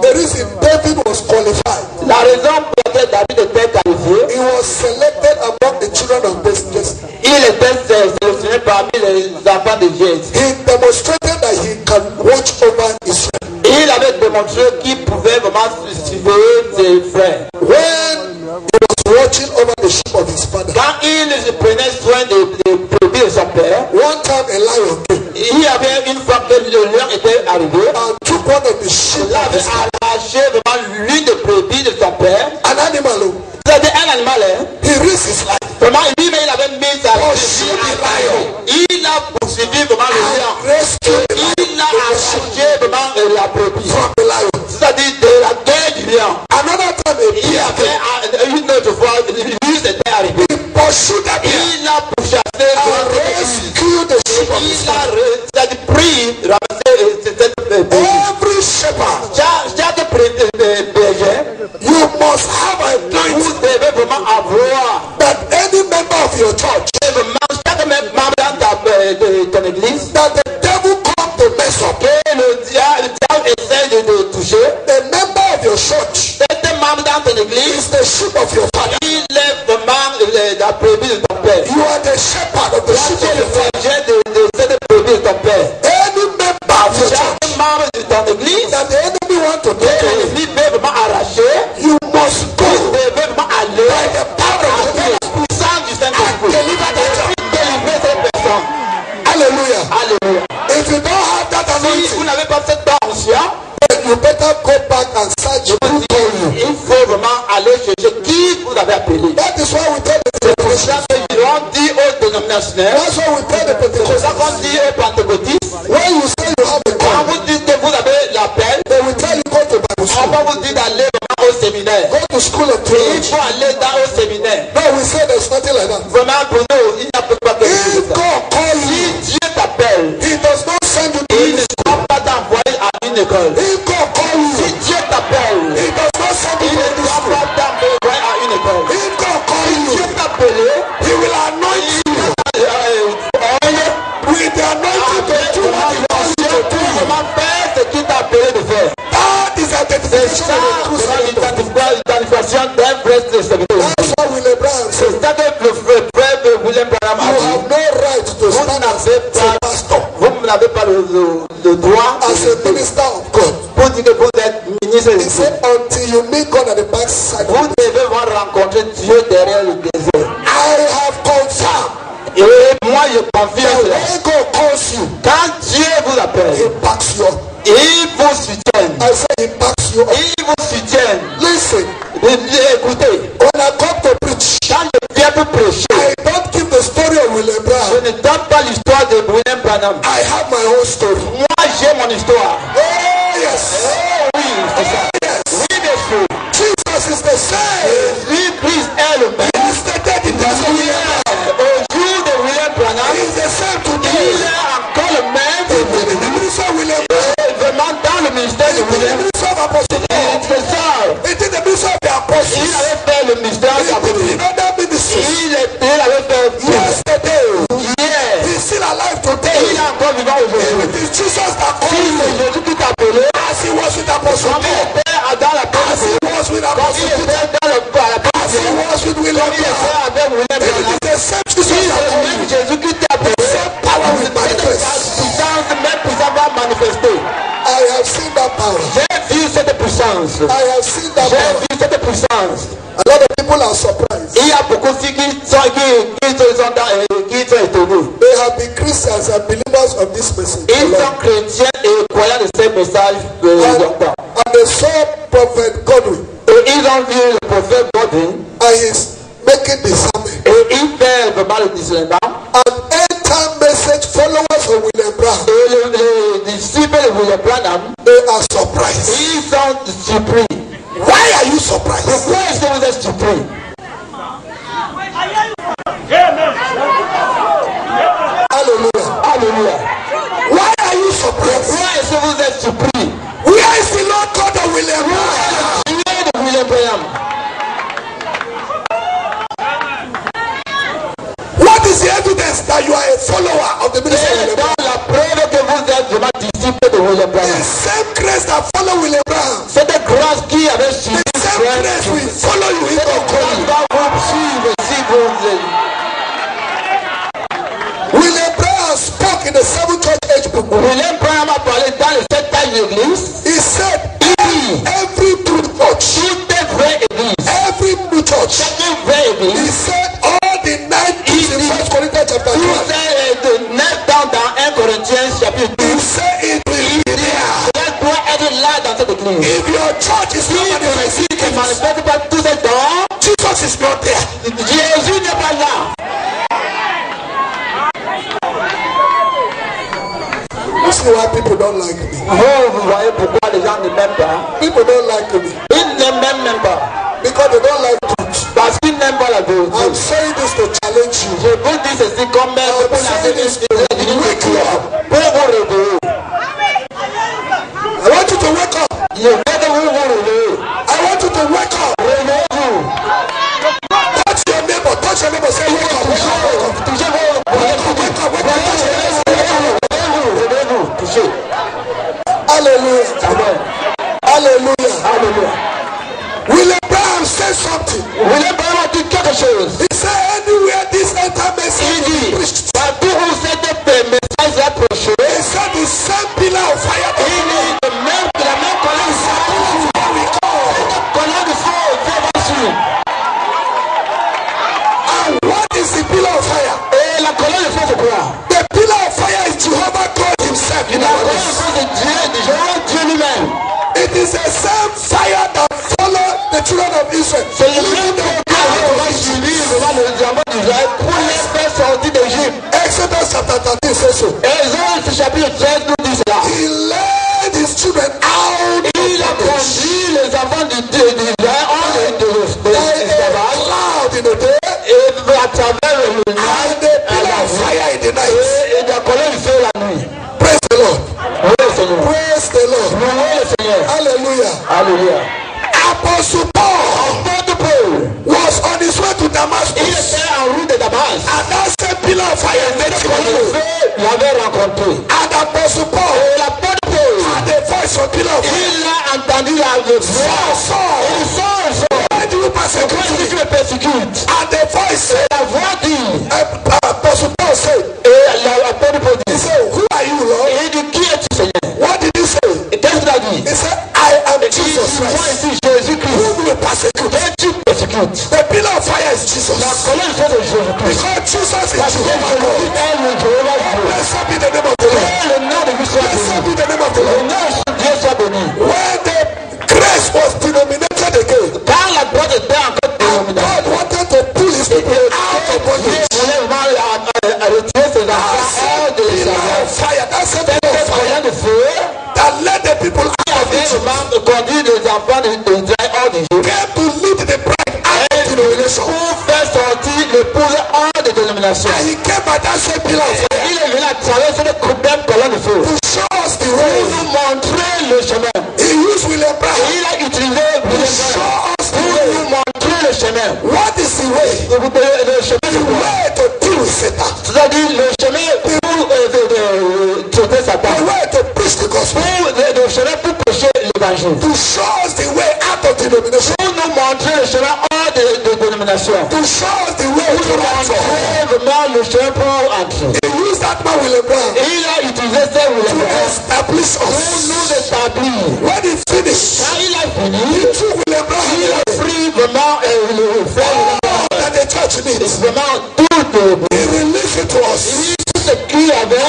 Speaker 2: the reason David was qualified,
Speaker 4: La raison pour laquelle David était qualifié,
Speaker 2: he was selected among the children of Jesse.
Speaker 4: il était sélectionné parmi les enfants de Jesse.
Speaker 2: He demonstrated that he can watch over Israel.
Speaker 4: Il avait démontré qu'il pouvait vraiment suivait ses frères.
Speaker 2: When he was watching over the sheep of his father,
Speaker 4: Quand il prenait soin des brebis de son père,
Speaker 2: one time a lion came
Speaker 4: il y avait une fois que le lion était arrivé,
Speaker 2: and took one of the sheep
Speaker 4: il
Speaker 2: of
Speaker 4: avait
Speaker 2: his father,
Speaker 4: arraché vraiment l'une des brebis de son père.
Speaker 2: an animal.
Speaker 4: C'était un animal, hein.
Speaker 2: He risked his life.
Speaker 4: Vraiment, lui-même, il avait mis sa
Speaker 2: Pursued the lion.
Speaker 4: Il a poursuivi vraiment le lion.
Speaker 2: Rescued the lion
Speaker 4: Il a arraché vraiment la brebis.
Speaker 2: from the lion.
Speaker 4: C'est-à-dire de la guerre du lion.
Speaker 2: Another time a
Speaker 4: Il y
Speaker 2: bear came.
Speaker 4: avait une autre fois, lui c'était arrivé.
Speaker 2: He pursued that bear
Speaker 4: Il a pourchassé
Speaker 2: and rescued the sheep of his
Speaker 4: il a
Speaker 2: father.
Speaker 4: c'est-à-dire pris, ramassé cette brebis.
Speaker 2: Every shepherd,
Speaker 4: Chaque berger,
Speaker 2: you must have a anointing
Speaker 4: vous devez vraiment avoir
Speaker 2: that any member of your church,
Speaker 4: chaque membre de ton église,
Speaker 2: that the devil come to mess up.
Speaker 4: que le diable essaie de toucher.
Speaker 2: A member of your church
Speaker 4: Cet membre dans ton église,
Speaker 2: is the sheep of your father.
Speaker 4: il est vraiment la brebis de ton père.
Speaker 2: You are the shepherd of the sheep
Speaker 4: Tu es
Speaker 2: of
Speaker 4: le
Speaker 2: your father.
Speaker 4: berger de cette brebis de ton père.
Speaker 2: Any member of your church
Speaker 4: Chaque membre de ton église,
Speaker 2: that the enemy want to
Speaker 4: que
Speaker 2: take away,
Speaker 4: l'ennemi peut vraiment arracher,
Speaker 2: you must go
Speaker 4: vous devez vraiment aller
Speaker 2: by the power of the
Speaker 4: avec
Speaker 2: Holy
Speaker 4: la puissance du Saint-Esprit.
Speaker 2: deliver that child.
Speaker 4: Délivrer cette personne.
Speaker 2: Hallelujah.
Speaker 4: Alléluia.
Speaker 2: If you don't have that
Speaker 4: Si vous
Speaker 2: anointing,
Speaker 4: n'avez pas cette onction,
Speaker 2: then you better go back and search who told you.
Speaker 4: il faut vraiment aller chercher qui vous avez appelé.
Speaker 2: That is why we tell the
Speaker 4: C'est pour
Speaker 2: Pentecostals.
Speaker 4: ça qu'on dit aux dénominationnaires,
Speaker 2: That's why we tell the
Speaker 4: c'est pour ça
Speaker 2: Pentecostals.
Speaker 4: qu'on dit aux pentecôtistes,
Speaker 2: When you say you have a
Speaker 4: quand
Speaker 2: call,
Speaker 4: vous dites que vous avez l'appel,
Speaker 2: they will tell you go to Bible
Speaker 4: on
Speaker 2: school,
Speaker 4: va vous dire d'aller vraiment au séminaire.
Speaker 2: go to school of
Speaker 4: Il
Speaker 2: theology.
Speaker 4: faut aller au séminaire.
Speaker 2: No, we say there's nothing like that.
Speaker 4: Vraiment, pour nous, il n'y a pas quelque chose
Speaker 2: If
Speaker 4: de ça.
Speaker 2: God call
Speaker 4: Si
Speaker 2: you,
Speaker 4: Dieu t'appelle,
Speaker 2: He does not send you to
Speaker 4: il ne
Speaker 2: this.
Speaker 4: doit pas t'envoyer à une école.
Speaker 2: If God call
Speaker 4: Si
Speaker 2: you,
Speaker 4: Dieu t'appelle,
Speaker 2: He does not send
Speaker 4: il
Speaker 2: you
Speaker 4: ne
Speaker 2: to this
Speaker 4: doit
Speaker 2: school.
Speaker 4: pas t'envoyer à une école.
Speaker 2: If God call
Speaker 4: Dieu
Speaker 2: you,
Speaker 4: t'appelle,
Speaker 2: He will anoint you with the anointing to do what He wants you to do.
Speaker 4: comment faire ce qu'il t'a appelé de faire.
Speaker 2: That is
Speaker 4: C'est
Speaker 2: identification
Speaker 4: ça,
Speaker 2: of a true servant.
Speaker 4: l'identification d'un vrai serviteur.
Speaker 2: That's why William Brown said,
Speaker 4: C'est ça que le frère William Branham a
Speaker 2: you
Speaker 4: dit.
Speaker 2: have no right to
Speaker 4: Vous
Speaker 2: stand as
Speaker 4: n'avez
Speaker 2: a
Speaker 4: pas,
Speaker 2: pastor,
Speaker 4: vous n'avez pas le droit
Speaker 2: as a minister of God.
Speaker 4: pour dire que vous êtes ministre de
Speaker 2: He
Speaker 4: Dieu.
Speaker 2: said, until you meet God at the backside.
Speaker 4: Vous devez voir rencontrer Dieu derrière le désert.
Speaker 2: I have confirmed
Speaker 4: Et moi je confie en
Speaker 2: that
Speaker 4: cela.
Speaker 2: when God calls you,
Speaker 4: Quand Dieu vous
Speaker 2: He
Speaker 4: appelle,
Speaker 2: backs you up.
Speaker 4: il vous soutient.
Speaker 2: I said He backs you up.
Speaker 4: Il vous soutient.
Speaker 2: Listen,
Speaker 4: Écoutez,
Speaker 2: when I come to preach,
Speaker 4: quand je viens pour prêcher,
Speaker 2: I don't give the story of William
Speaker 4: je
Speaker 2: Brown.
Speaker 4: ne donne pas l'histoire de William Branham.
Speaker 2: I have my own story.
Speaker 4: Moi j'ai mon histoire.
Speaker 2: Oh yes,
Speaker 4: Oui, c'est ça.
Speaker 2: yes.
Speaker 4: Oui, bien sûr.
Speaker 2: Jesus is the same.
Speaker 4: Lui, Christ est le même.
Speaker 2: Yesterday, the days of William Brown.
Speaker 4: Au jour de William Branham,
Speaker 2: He is the same
Speaker 4: il
Speaker 2: today.
Speaker 4: est encore le même.
Speaker 2: In the ministry of William Brown.
Speaker 4: Et vraiment dans le ministère de
Speaker 2: In the
Speaker 4: William.
Speaker 2: ministry of Apostle Paul.
Speaker 4: C'est ça.
Speaker 2: In the ministry of the
Speaker 4: Il
Speaker 2: apostles.
Speaker 4: avait fait le ministère
Speaker 2: In
Speaker 4: d'apôtre.
Speaker 2: other ministries.
Speaker 4: Il avait fait
Speaker 2: Yesterday,
Speaker 4: hier.
Speaker 2: he's still alive
Speaker 4: Il
Speaker 2: today.
Speaker 4: est encore vivant aujourd'hui.
Speaker 2: It is Jesus that
Speaker 4: Si
Speaker 2: called
Speaker 4: c'est
Speaker 2: you.
Speaker 4: Jésus qui t'a appelé,
Speaker 2: As he was with Apostle
Speaker 4: comme il
Speaker 2: Paul.
Speaker 4: était dans la
Speaker 2: As he
Speaker 4: parole,
Speaker 2: was with
Speaker 4: comme
Speaker 2: Apostle
Speaker 4: il
Speaker 2: Peter.
Speaker 4: était dans la
Speaker 2: As he
Speaker 4: parole,
Speaker 2: was with William
Speaker 4: comme il
Speaker 2: Brown.
Speaker 4: était avec William
Speaker 2: It
Speaker 4: Branham.
Speaker 2: is the same Jesus
Speaker 4: Si
Speaker 2: that
Speaker 4: c'est
Speaker 2: called
Speaker 4: même
Speaker 2: you.
Speaker 4: Jésus qui t'a appelé,
Speaker 2: Same power will manifest.
Speaker 4: puissance, même puissance va manifester.
Speaker 2: I have seen that power.
Speaker 4: J'ai vu cette puissance.
Speaker 2: I have seen that
Speaker 4: J'ai
Speaker 2: power.
Speaker 4: vu cette puissance.
Speaker 2: A lot of people are surprised.
Speaker 4: Il y a beaucoup aussi qui sont étonnés.
Speaker 2: They have been Christians and believers of this message.
Speaker 4: Ils sont chrétiens et croyants de ces messages longtemps.
Speaker 2: And they saw Prophet Godwin
Speaker 4: Et ils ont vu le prophète Godwin
Speaker 2: and he's making the sermon.
Speaker 4: et il fait vraiment le discernement.
Speaker 2: And end time message followers of William Brown,
Speaker 4: Et les disciples de William Branham,
Speaker 2: they are surprised.
Speaker 4: ils sont surpris.
Speaker 2: Why are you surprised?
Speaker 4: Pourquoi est-ce que vous êtes surpris?
Speaker 2: Hallelujah.
Speaker 4: Alléluia.
Speaker 2: Why are you surprised?
Speaker 4: Pourquoi est-ce que vous êtes surpris?
Speaker 2: Where is the Lord God of William Brown?
Speaker 4: Dieu de William Branham.
Speaker 2: What is the evidence that you are a follower of the ministry of
Speaker 4: Et
Speaker 2: William Brown?
Speaker 4: dans la preuve que vous êtes vraiment disciple de William
Speaker 2: The
Speaker 4: Branham.
Speaker 2: same grace that follow William Brown,
Speaker 4: Cette grâce qui avait suivi
Speaker 2: the same grace will follow you in
Speaker 4: cette
Speaker 2: God
Speaker 4: grâce
Speaker 2: calling.
Speaker 4: va vous suivre si vous
Speaker 2: William Brown spoke in the 7th church age book.
Speaker 4: William Branham a parlé dans le 7 âge d'église.
Speaker 2: He said,
Speaker 4: Il dit
Speaker 2: every true church
Speaker 4: se manifeste par tous ces dons,
Speaker 2: Jesus is not there.
Speaker 4: Jésus n'est pas là.
Speaker 2: You see why people don't like me?
Speaker 4: Vous voyez pourquoi les gens ne m'aiment pas.
Speaker 2: People don't like me
Speaker 4: Ils ne m'aiment même pas.
Speaker 2: because they don't like truth.
Speaker 4: Parce qu'ils n'aiment pas la vérité.
Speaker 2: I'm saying this to challenge you.
Speaker 4: Je vous dis ceci comme même pour la vérité. Pour vous réveiller.
Speaker 2: I want you to wake up.
Speaker 4: Je veux que vous vous réveillez.
Speaker 2: I want you to wake up.
Speaker 4: Réveillez-vous.
Speaker 2: Touch your neighbor. Touch your neighbor. Say wake up. Wake up. Wake up.
Speaker 4: Touchez-vous.
Speaker 2: Wake up. Wake up. Wake up. Touch your neighbor.
Speaker 4: Réveillez-vous. Touchez.
Speaker 2: Hallelujah.
Speaker 4: Amen.
Speaker 2: Hallelujah.
Speaker 4: Alléluia.
Speaker 2: Will Abraham say something?
Speaker 4: William Branham a dit quelque chose.
Speaker 2: He said anywhere this enter message
Speaker 4: Il
Speaker 2: will be
Speaker 4: dit,
Speaker 2: preached.
Speaker 4: partout où cet message est approché,
Speaker 2: He said the same pillar of fire.
Speaker 4: il dit la même colonne de feu. La colonne de feu va suivre.
Speaker 2: And what is the pillar of fire?
Speaker 4: Et la colonne de feu c'est quoi?
Speaker 2: The pillar of fire is Jehovah God himself. In
Speaker 4: La
Speaker 2: our
Speaker 4: colonne de feu c'est Dieu lui-même.
Speaker 2: It is the same fire that followed the children of Israel.
Speaker 4: C'est le même feu qui va suivre devant le diamant d'Israël pour les faire sortir d'Égypte.
Speaker 2: Exodus chapter 13 says so.
Speaker 4: Exode chapitre 13 nous dit cela.
Speaker 2: He led his children out
Speaker 4: Il a
Speaker 2: of the
Speaker 4: conduit les enfants d'Israël hors de l'esclavage
Speaker 2: cloud in the day
Speaker 4: et à travers le nuage
Speaker 2: and the pillar of fire in the night.
Speaker 4: et la colonne de feu la nuit.
Speaker 2: Praise the Lord.
Speaker 4: Oui, Seigneur.
Speaker 2: Praise the Lord.
Speaker 4: Oui, le Seigneur.
Speaker 2: Hallelujah.
Speaker 4: Alléluia.
Speaker 2: Apostle Paul
Speaker 4: Apôtre Paul,
Speaker 2: was on his way to
Speaker 4: il
Speaker 2: Damascus.
Speaker 4: était en route de Damas.
Speaker 2: And that same pillar of fire met
Speaker 4: La
Speaker 2: him
Speaker 4: colonne
Speaker 2: on
Speaker 4: de
Speaker 2: the way.
Speaker 4: feu l'avait rencontré.
Speaker 2: And Apostle Paul
Speaker 4: Et l'apôtre Paul,
Speaker 2: had the voice of pillar of fire.
Speaker 4: il a entendu la voix.
Speaker 2: Saul,
Speaker 4: Il sort.
Speaker 2: why do you
Speaker 4: Pourquoi est-ce que
Speaker 2: persecute
Speaker 4: tu
Speaker 2: me?
Speaker 4: me persécutes?
Speaker 2: And the voice said,
Speaker 4: La voix dit,
Speaker 2: Apostle Paul said,
Speaker 4: et l'apôtre Paul
Speaker 2: he
Speaker 4: dit,
Speaker 2: said, who are you, Lord?
Speaker 4: et il dit, qui es-tu, Seigneur?
Speaker 2: What did he say?
Speaker 4: Et qu'est-ce qu'il a dit?
Speaker 2: He said, I am
Speaker 4: Il dit,
Speaker 2: Jesus
Speaker 4: moi
Speaker 2: Christ.
Speaker 4: ici, Jésus-Christ.
Speaker 2: Whom you persecute?
Speaker 4: Et tu persécutes.
Speaker 2: The pillar of fire is Jesus.
Speaker 4: La colonne de feu de Jésus-Christ.
Speaker 2: Because Jesus is
Speaker 4: Parce que
Speaker 2: Jehovah God.
Speaker 4: Jésus est le Jéhovah Dieu.
Speaker 2: Blessed be the name of the Lord.
Speaker 4: Et le nom de Dieu soit
Speaker 2: Blessed
Speaker 4: béni.
Speaker 2: be the name of the
Speaker 4: Le
Speaker 2: Lord.
Speaker 4: nom de Dieu soit béni.
Speaker 2: When the grace was denominated again,
Speaker 4: Quand la droite était encore dénominée,
Speaker 2: God wanted to pull his people out of bondage.
Speaker 4: il voulait vraiment retirer ses enfants hors de
Speaker 2: Pillar
Speaker 4: l'esclavage.
Speaker 2: of fire, that's the
Speaker 4: Cette
Speaker 2: pillar of fire
Speaker 4: colonne de feu
Speaker 2: that led the people out of
Speaker 4: avait
Speaker 2: Egypt.
Speaker 4: vraiment conduit les enfants d'Israël hors d'Égypte.
Speaker 2: Came to lead the bride out of denomination.
Speaker 4: Pour faire sortir l'épouse hors de dénomination.
Speaker 2: And he came by that same pillar of fire
Speaker 4: Il est venu à travers cette même colonne de feu.
Speaker 2: to show us the
Speaker 4: Pour
Speaker 2: way.
Speaker 4: nous montrer le chemin.
Speaker 2: He used William Brown
Speaker 4: Il a utilisé
Speaker 2: to
Speaker 4: William
Speaker 2: show
Speaker 4: Branham
Speaker 2: us the
Speaker 4: pour
Speaker 2: way.
Speaker 4: nous montrer le chemin.
Speaker 2: What is the way?
Speaker 4: Le chemin
Speaker 2: The
Speaker 4: de quoi?
Speaker 2: way to deal with Satan.
Speaker 4: C'est-à-dire le chemin pour traiter Satan.
Speaker 2: The way to preach the gospel.
Speaker 4: Le chemin pour prêcher l'évangile.
Speaker 2: To show us the way out of denomination.
Speaker 4: Pour nous montrer le chemin hors de dénomination.
Speaker 2: To show us the way
Speaker 4: Pour
Speaker 2: to
Speaker 4: nous
Speaker 2: rapture.
Speaker 4: montrer vraiment le chemin pour entrer.
Speaker 2: He used that man William Brown
Speaker 4: Et il a utilisé ces
Speaker 2: to
Speaker 4: William Branham
Speaker 2: establish
Speaker 4: pour
Speaker 2: us.
Speaker 4: nous établir.
Speaker 2: When he finished,
Speaker 4: Quand il a fini,
Speaker 2: he took William Brown
Speaker 4: il a pris vraiment le frère
Speaker 2: that the church needs.
Speaker 4: vraiment tout de
Speaker 2: He released it to us.
Speaker 4: tout ce qu'il avait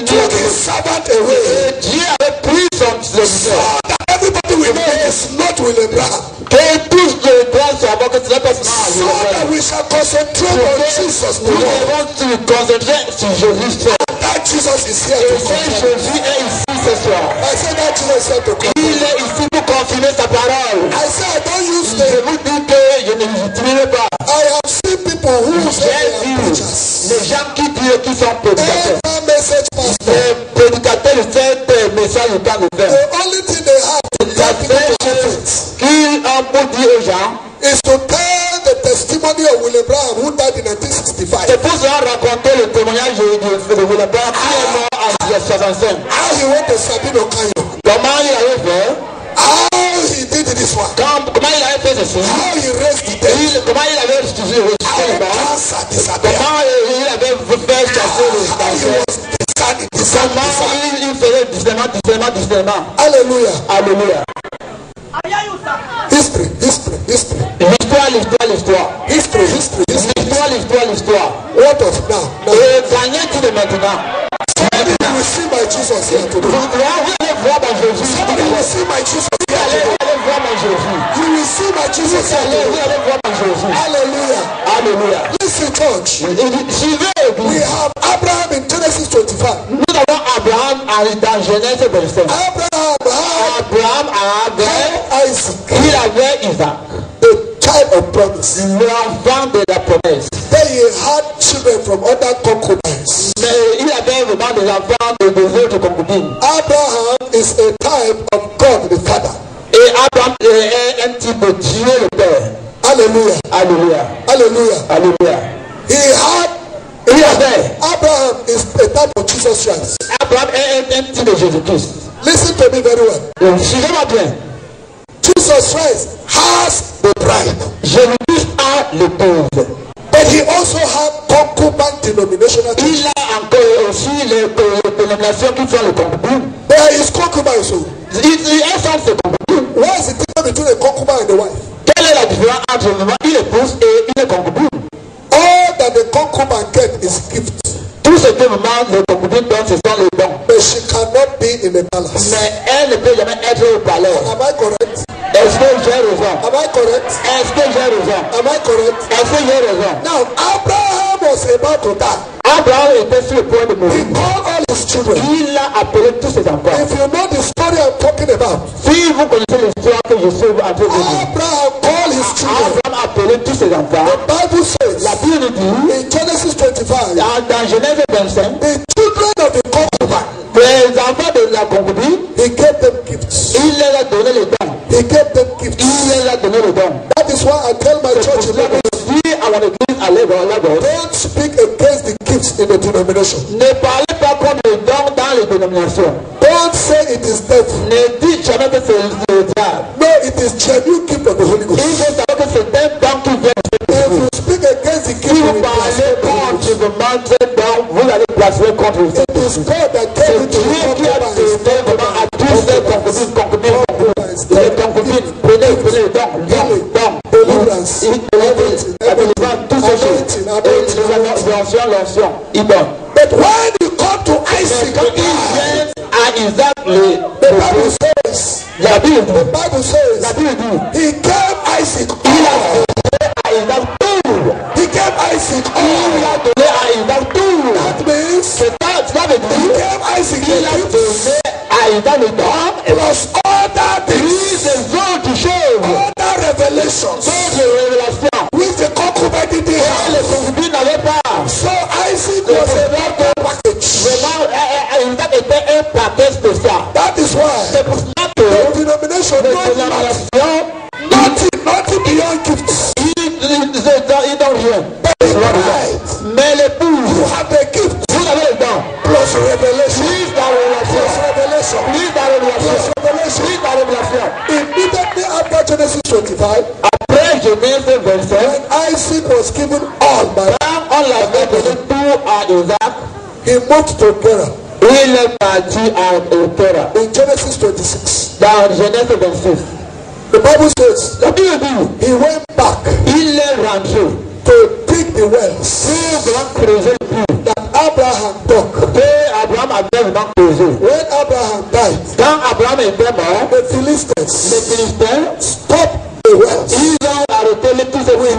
Speaker 2: Took his servant away.
Speaker 4: Dieu avait pris son serviteur.
Speaker 2: So that everybody will know it is not William Brown.
Speaker 4: Que tous les doivent savoir que ce n'est pas seulement
Speaker 2: So that we shall concentrate on Jesus
Speaker 4: nous
Speaker 2: tomorrow.
Speaker 4: devons se concentrer sur Jésus seul.
Speaker 2: That Jesus is here
Speaker 4: Et
Speaker 2: to
Speaker 4: ce
Speaker 2: confirm.
Speaker 4: Jésus est ici ce soir.
Speaker 2: I said that Jesus is here to confirm.
Speaker 4: Il est ici pour confirmer sa parole.
Speaker 2: I said I don't use
Speaker 4: Je
Speaker 2: the.
Speaker 4: vous dis que je ne l'utilise pas.
Speaker 2: I have seen people who say
Speaker 4: J'ai
Speaker 2: they are
Speaker 4: vu
Speaker 2: preachers.
Speaker 4: les gens qui disent qu'ils sont prédicateurs.
Speaker 2: Every message pastor.
Speaker 4: Les prédicateurs de ces messages du temps de fer.
Speaker 2: The only thing they have to
Speaker 4: La
Speaker 2: tell people
Speaker 4: seule
Speaker 2: to
Speaker 4: chose
Speaker 2: faith
Speaker 4: qu'ils ont pour dire aux gens,
Speaker 2: is to tell the testimony of William Brown who died in 1965.
Speaker 4: c'est pour cela raconter le témoignage de William Branham qui est mort en 1965.
Speaker 2: How he went to Sabino Canyon.
Speaker 4: Comment il avait fait?
Speaker 2: How he did this one.
Speaker 4: Comment il avait fait ceci?
Speaker 2: How he raised the dead.
Speaker 4: Comment il avait ressuscité
Speaker 2: How
Speaker 4: les morts?
Speaker 2: cancer disappeared.
Speaker 4: Comment il avait fait chasser le
Speaker 2: How he
Speaker 4: cancer?
Speaker 2: was discerning.
Speaker 4: Comment il faisait discernement.
Speaker 2: Hallelujah.
Speaker 4: Alléluia.
Speaker 2: History.
Speaker 4: L'histoire.
Speaker 2: What of now?
Speaker 4: Et gagner tout de maintenant.
Speaker 2: Somebody will see my Jesus here today.
Speaker 4: Vous allez voir mon Jésus.
Speaker 2: Somebody will see my Jesus here
Speaker 4: Allez
Speaker 2: today.
Speaker 4: voir mon Jésus.
Speaker 2: You will see my Jesus. Hallelujah.
Speaker 4: Alléluia.
Speaker 2: Listen, church.
Speaker 4: Suivez.
Speaker 2: We have Abraham in Genesis 25.
Speaker 4: Nous avons Abraham dans Genèse 25. Abraham avait
Speaker 2: Isaac,
Speaker 4: il avait Isaac,
Speaker 2: the child of promise.
Speaker 4: l'enfant de la promesse.
Speaker 2: Then he had children from other concubines.
Speaker 4: Mais il avait vraiment des enfants de autres concubines.
Speaker 2: Abraham is a type of God the Father.
Speaker 4: Et Abraham est un type de Dieu le Père.
Speaker 2: Hallelujah.
Speaker 4: Alléluia.
Speaker 2: Hallelujah.
Speaker 4: Alléluia. Il avait.
Speaker 2: Abraham is a type of Jesus Christ.
Speaker 4: Abraham est un type de Jésus-Christ.
Speaker 2: Listen to me very well.
Speaker 4: Suivez-moi bien.
Speaker 2: Jesus Christ has the bride.
Speaker 4: Jésus-Christ a l'épouse.
Speaker 2: But he also had concubine denominational church.
Speaker 4: Il a encore aussi les dénominations qui sont les concubines.
Speaker 2: There is concubine so.
Speaker 4: Elles sont ces concubines.
Speaker 2: What is the difference between a concubine and a wife?
Speaker 4: Quelle est la différence entre une épouse et une concubine?
Speaker 2: All that the concubine get is gift.
Speaker 4: Tout ce que les concubines donnent, ce sont les dons.
Speaker 2: But she cannot be in the palace.
Speaker 4: Mais elle ne peut jamais être au palais.
Speaker 2: Am I correct?
Speaker 4: Est-ce que j'ai raison?
Speaker 2: Am I correct?
Speaker 4: Est-ce que j'ai raison?
Speaker 2: Am I correct?
Speaker 4: Est-ce que j'ai raison?
Speaker 2: Now Abraham was about to die.
Speaker 4: Abraham était sur le point de
Speaker 2: He
Speaker 4: mourir.
Speaker 2: called all his children.
Speaker 4: Il a appelé tous ses enfants.
Speaker 2: If you know the story I'm talking about,
Speaker 4: Si vous connaissez l'histoire que je suis en train de vous dire,
Speaker 2: Abraham called his children.
Speaker 4: Abraham a appelé tous ses enfants.
Speaker 2: The Bible says
Speaker 4: La Bible dit,
Speaker 2: in Genesis 25,
Speaker 4: dans Genèse 25,
Speaker 2: the children of the concubine,
Speaker 4: les enfants de la concubine,
Speaker 2: he gave them gifts.
Speaker 4: il leur a donné les dons.
Speaker 2: He gave them gifts.
Speaker 4: Il leur a donné les dons.
Speaker 2: That is why I tell my
Speaker 4: C'est pour
Speaker 2: church in
Speaker 4: cela que
Speaker 2: Lagos,
Speaker 4: je dis à mon église à Lagos,
Speaker 2: don't speak against the gifts in the denomination.
Speaker 4: ne parlez pas contre les dons dans les dénominations.
Speaker 2: Don't say it is devil.
Speaker 4: Ne dites jamais que c'est le diable.
Speaker 2: No, it is genuine gift of the Holy
Speaker 4: Il
Speaker 2: Ghost.
Speaker 4: faut savoir que c'est un don qui vient de
Speaker 2: If
Speaker 4: Dieu.
Speaker 2: you speak against the gift,
Speaker 4: Si
Speaker 2: you
Speaker 4: vous
Speaker 2: will
Speaker 4: parlez
Speaker 2: blaspheme the Holy Ghost.
Speaker 4: contre vraiment ce don, vous allez blasphémer contre le
Speaker 2: It is God that
Speaker 4: C'est
Speaker 2: gave it to
Speaker 4: Dieu
Speaker 2: the
Speaker 4: qui a
Speaker 2: concubines.
Speaker 4: donné vraiment à tous les concubines. Les concubines, prenez les dons,
Speaker 2: Deliverance,
Speaker 4: toutes ces choses. Et l'onction, il donne.
Speaker 2: But when you come to Isaac,
Speaker 4: Quand il vient à Isaac,
Speaker 2: the Bible says,
Speaker 4: la Bible
Speaker 2: the Bible says,
Speaker 4: dit,
Speaker 2: he gave Isaac
Speaker 4: il a
Speaker 2: all.
Speaker 4: donné à Isaac tout.
Speaker 2: He gave Isaac
Speaker 4: Il
Speaker 2: all.
Speaker 4: a donné à Isaac tout.
Speaker 2: That means
Speaker 4: Cela veut
Speaker 2: he
Speaker 4: dire
Speaker 2: gave Isaac
Speaker 4: qu'il a
Speaker 2: the gifts
Speaker 4: donné à Isaac le don et
Speaker 2: plus other
Speaker 4: puis
Speaker 2: things,
Speaker 4: les autres choses,
Speaker 2: other revelations,
Speaker 4: d'autres révélations.
Speaker 2: which the concubine didn't
Speaker 4: Les
Speaker 2: have.
Speaker 4: concubines n'avaient pas.
Speaker 2: So Isaac was a lot package.
Speaker 4: Vraiment, Isaac était un paquet spécial.
Speaker 2: That is why
Speaker 4: C'est pour cela
Speaker 2: the
Speaker 4: que
Speaker 2: denomination
Speaker 4: les
Speaker 2: knows
Speaker 4: dénominations,
Speaker 2: nothing beyond gifts.
Speaker 4: ils n'ont rien.
Speaker 2: The bride,
Speaker 4: Mais l'épouse,
Speaker 2: you have the gift
Speaker 4: vous avez le don.
Speaker 2: plus revelation,
Speaker 4: Plus la révélation.
Speaker 2: plus revelation,
Speaker 4: Plus la révélation.
Speaker 2: plus revelation.
Speaker 4: Plus la révélation.
Speaker 2: Immediately after Genesis 25,
Speaker 4: Après Genèse 25,
Speaker 2: when Isaac was given all by,
Speaker 4: quand on l'avait donné tout à Isaac,
Speaker 2: he moved to Gerar.
Speaker 4: il est parti à Kéra.
Speaker 2: In Genesis 26,
Speaker 4: Dans Genèse 26,
Speaker 2: the Bible says
Speaker 4: la Bible dit,
Speaker 2: he went back
Speaker 4: il est rentré
Speaker 2: to dig the wells
Speaker 4: pour creuser le puits
Speaker 2: that Abraham dug.
Speaker 4: que Abraham avait vraiment creusé.
Speaker 2: When Abraham died,
Speaker 4: Quand Abraham était mort,
Speaker 2: the
Speaker 4: les
Speaker 2: Philistines
Speaker 4: Philistins,
Speaker 2: stopped the wells
Speaker 4: ils ont arrêté tous ces puits.